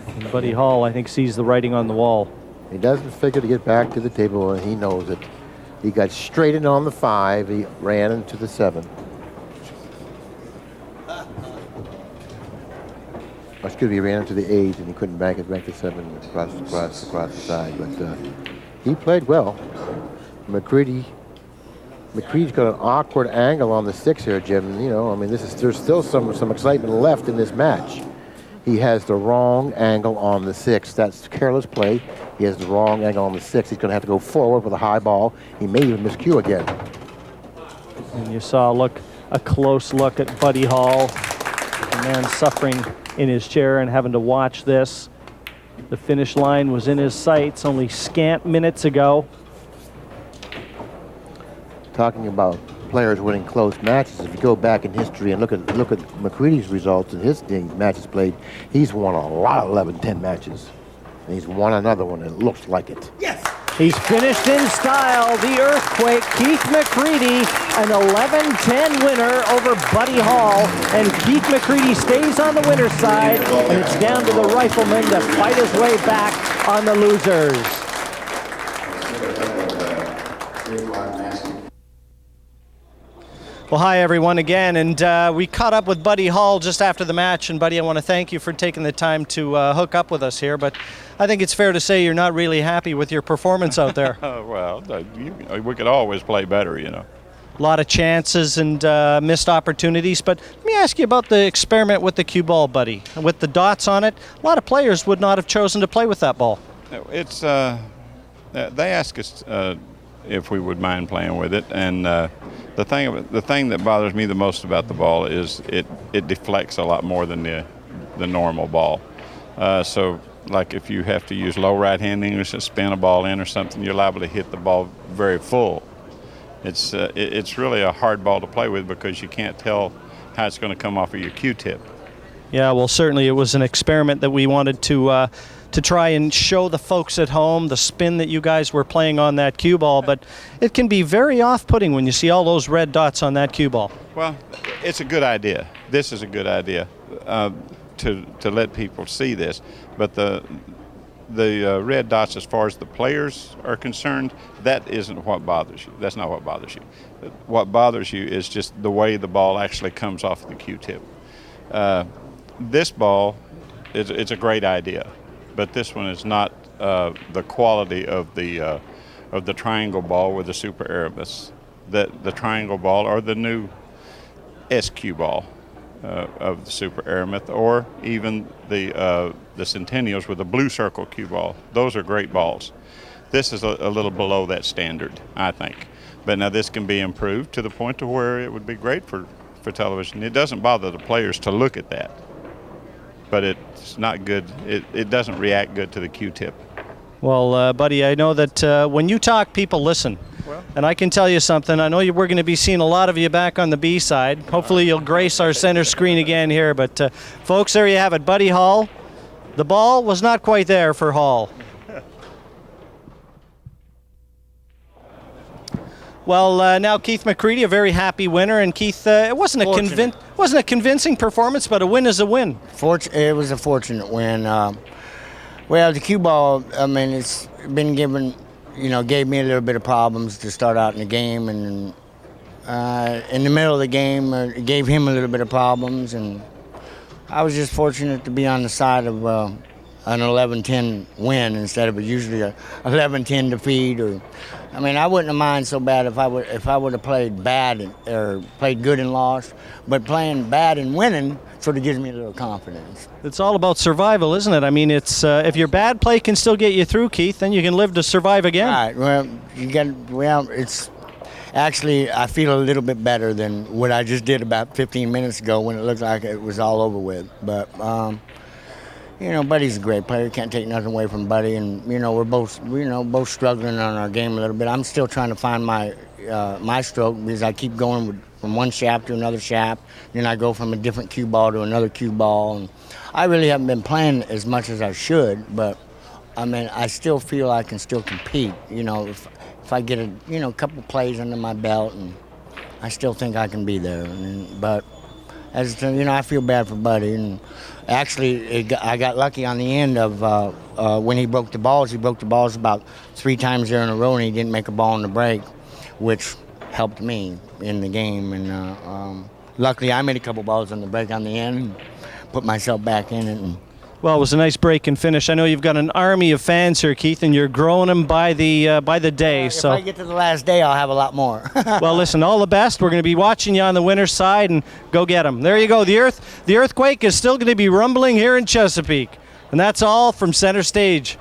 And Buddy Hall, I think, sees the writing on the wall. He doesn't figure to get back to the table, and he knows it. He got straightened on the 5. He ran into the 7. Excuse me, he ran into the 8, and he couldn't bank it back to 7 across the side. But he played well. McCready's got an awkward angle on the 6 here, Jim. You know, I mean, there's still some excitement left in this match. He has the wrong angle on the 6. That's careless play. He has the wrong angle on the 6. He's going to have to go forward with a high ball. He may even miscue again. And you saw a close look at Buddy Hall, a man suffering in his chair and having to watch this. The finish line was in his sights only scant minutes ago. Talking about players winning close matches, if you go back in history and look at McCready's results in his matches played, he's won a lot of 11-10 matches. And he's won another one, and it looks like it. Yes! He's finished in style. The Earthquake, Keith McCready, an 11-10 winner over Buddy Hall. And Keith McCready stays on the winner's side, and it's down to the Rifleman to fight his way back on the losers. Well, hi, everyone, again. And we caught up with Buddy Hall just after the match. And, Buddy, I want to thank you for taking the time to hook up with us here. But I think it's fair to say you're not really happy with your performance out there. Well, we could always play better, you know. A lot of chances and missed opportunities. But let me ask you about the experiment with the cue ball, Buddy. With the dots on it, a lot of players would not have chosen to play with that ball. It's they ask us if we would mind playing with it, and the thing that bothers me the most about the ball is it deflects a lot more than the normal ball. So, like if you have to use low right handing or spin a ball in or something, you're liable to hit the ball very full. It's really a hard ball to play with because you can't tell how it's going to come off of your Q-tip. Yeah, well, certainly it was an experiment that we wanted to try and show the folks at home the spin that you guys were playing on that cue ball, but it can be very off-putting when you see all those red dots on that cue ball. Well, it's a good idea. This is a good idea to let people see this, but the red dots, as far as the players are concerned, that isn't what bothers you. That's not what bothers you. What bothers you is just the way the ball actually comes off the Q-tip. This ball, it's a great idea, but this one is not the quality of the triangle ball with the Super Erebus. The triangle ball or the new SQ ball of the Super Aramith, or even the Centennials with the blue circle cue ball. Those are great balls. This is a little below that standard, I think. But now this can be improved to the point to where it would be great for television. It doesn't bother the players to look at that, but it's not good. It doesn't react good to the Q-tip. Well, Buddy, I know that when you talk, people listen. Well, and I can tell you something. I know we're going to be seeing a lot of you back on the B side. Hopefully you'll grace our center screen again here. But, folks, there you have it. Buddy Hall. The ball was not quite there for Hall. Well, now Keith McCready, a very happy winner. And, Keith, it wasn't a convincing performance, but a win is a win. It was a fortunate win. Well, the cue ball, I mean, it's been given, gave me a little bit of problems to start out in the game, and in the middle of the game, it gave him a little bit of problems, and I was just fortunate to be on the side of an 11-10 win instead of usually a 11-10 defeat or I mean, I wouldn't have minded so bad if I would have played bad or played good and lost. But playing bad and winning sort of gives me a little confidence. It's all about survival, isn't it? I mean, it's if your bad play can still get you through, Keith, then you can live to survive again. All right. Well, it's actually, I feel a little bit better than what I just did about 15 minutes ago when it looked like it was all over with. But you know, Buddy's a great player. Can't take nothing away from Buddy, and you know, we're both struggling on our game a little bit. I'm still trying to find my stroke because I keep going from one shaft to another shaft, then I go from a different cue ball to another cue ball, and I really haven't been playing as much as I should. But I mean, I still feel I can still compete. You know, if I get a couple plays under my belt, and I still think I can be there. But as you know, I feel bad for Buddy, and actually, I got lucky on the end of when he broke the balls. He broke the balls about 3 times there in a row, and he didn't make a ball in the break, which helped me in the game. And luckily, I made a couple balls on the break on the end, and put myself back in it. And well, it was a nice break and finish. I know you've got an army of fans here, Keith, and you're growing them by the day. If I get to the last day, I'll have a lot more. Well, listen, all the best. We're going to be watching you on the winner's side, and go get them. There you go. The earthquake is still going to be rumbling here in Chesapeake. And that's all from Center Stage.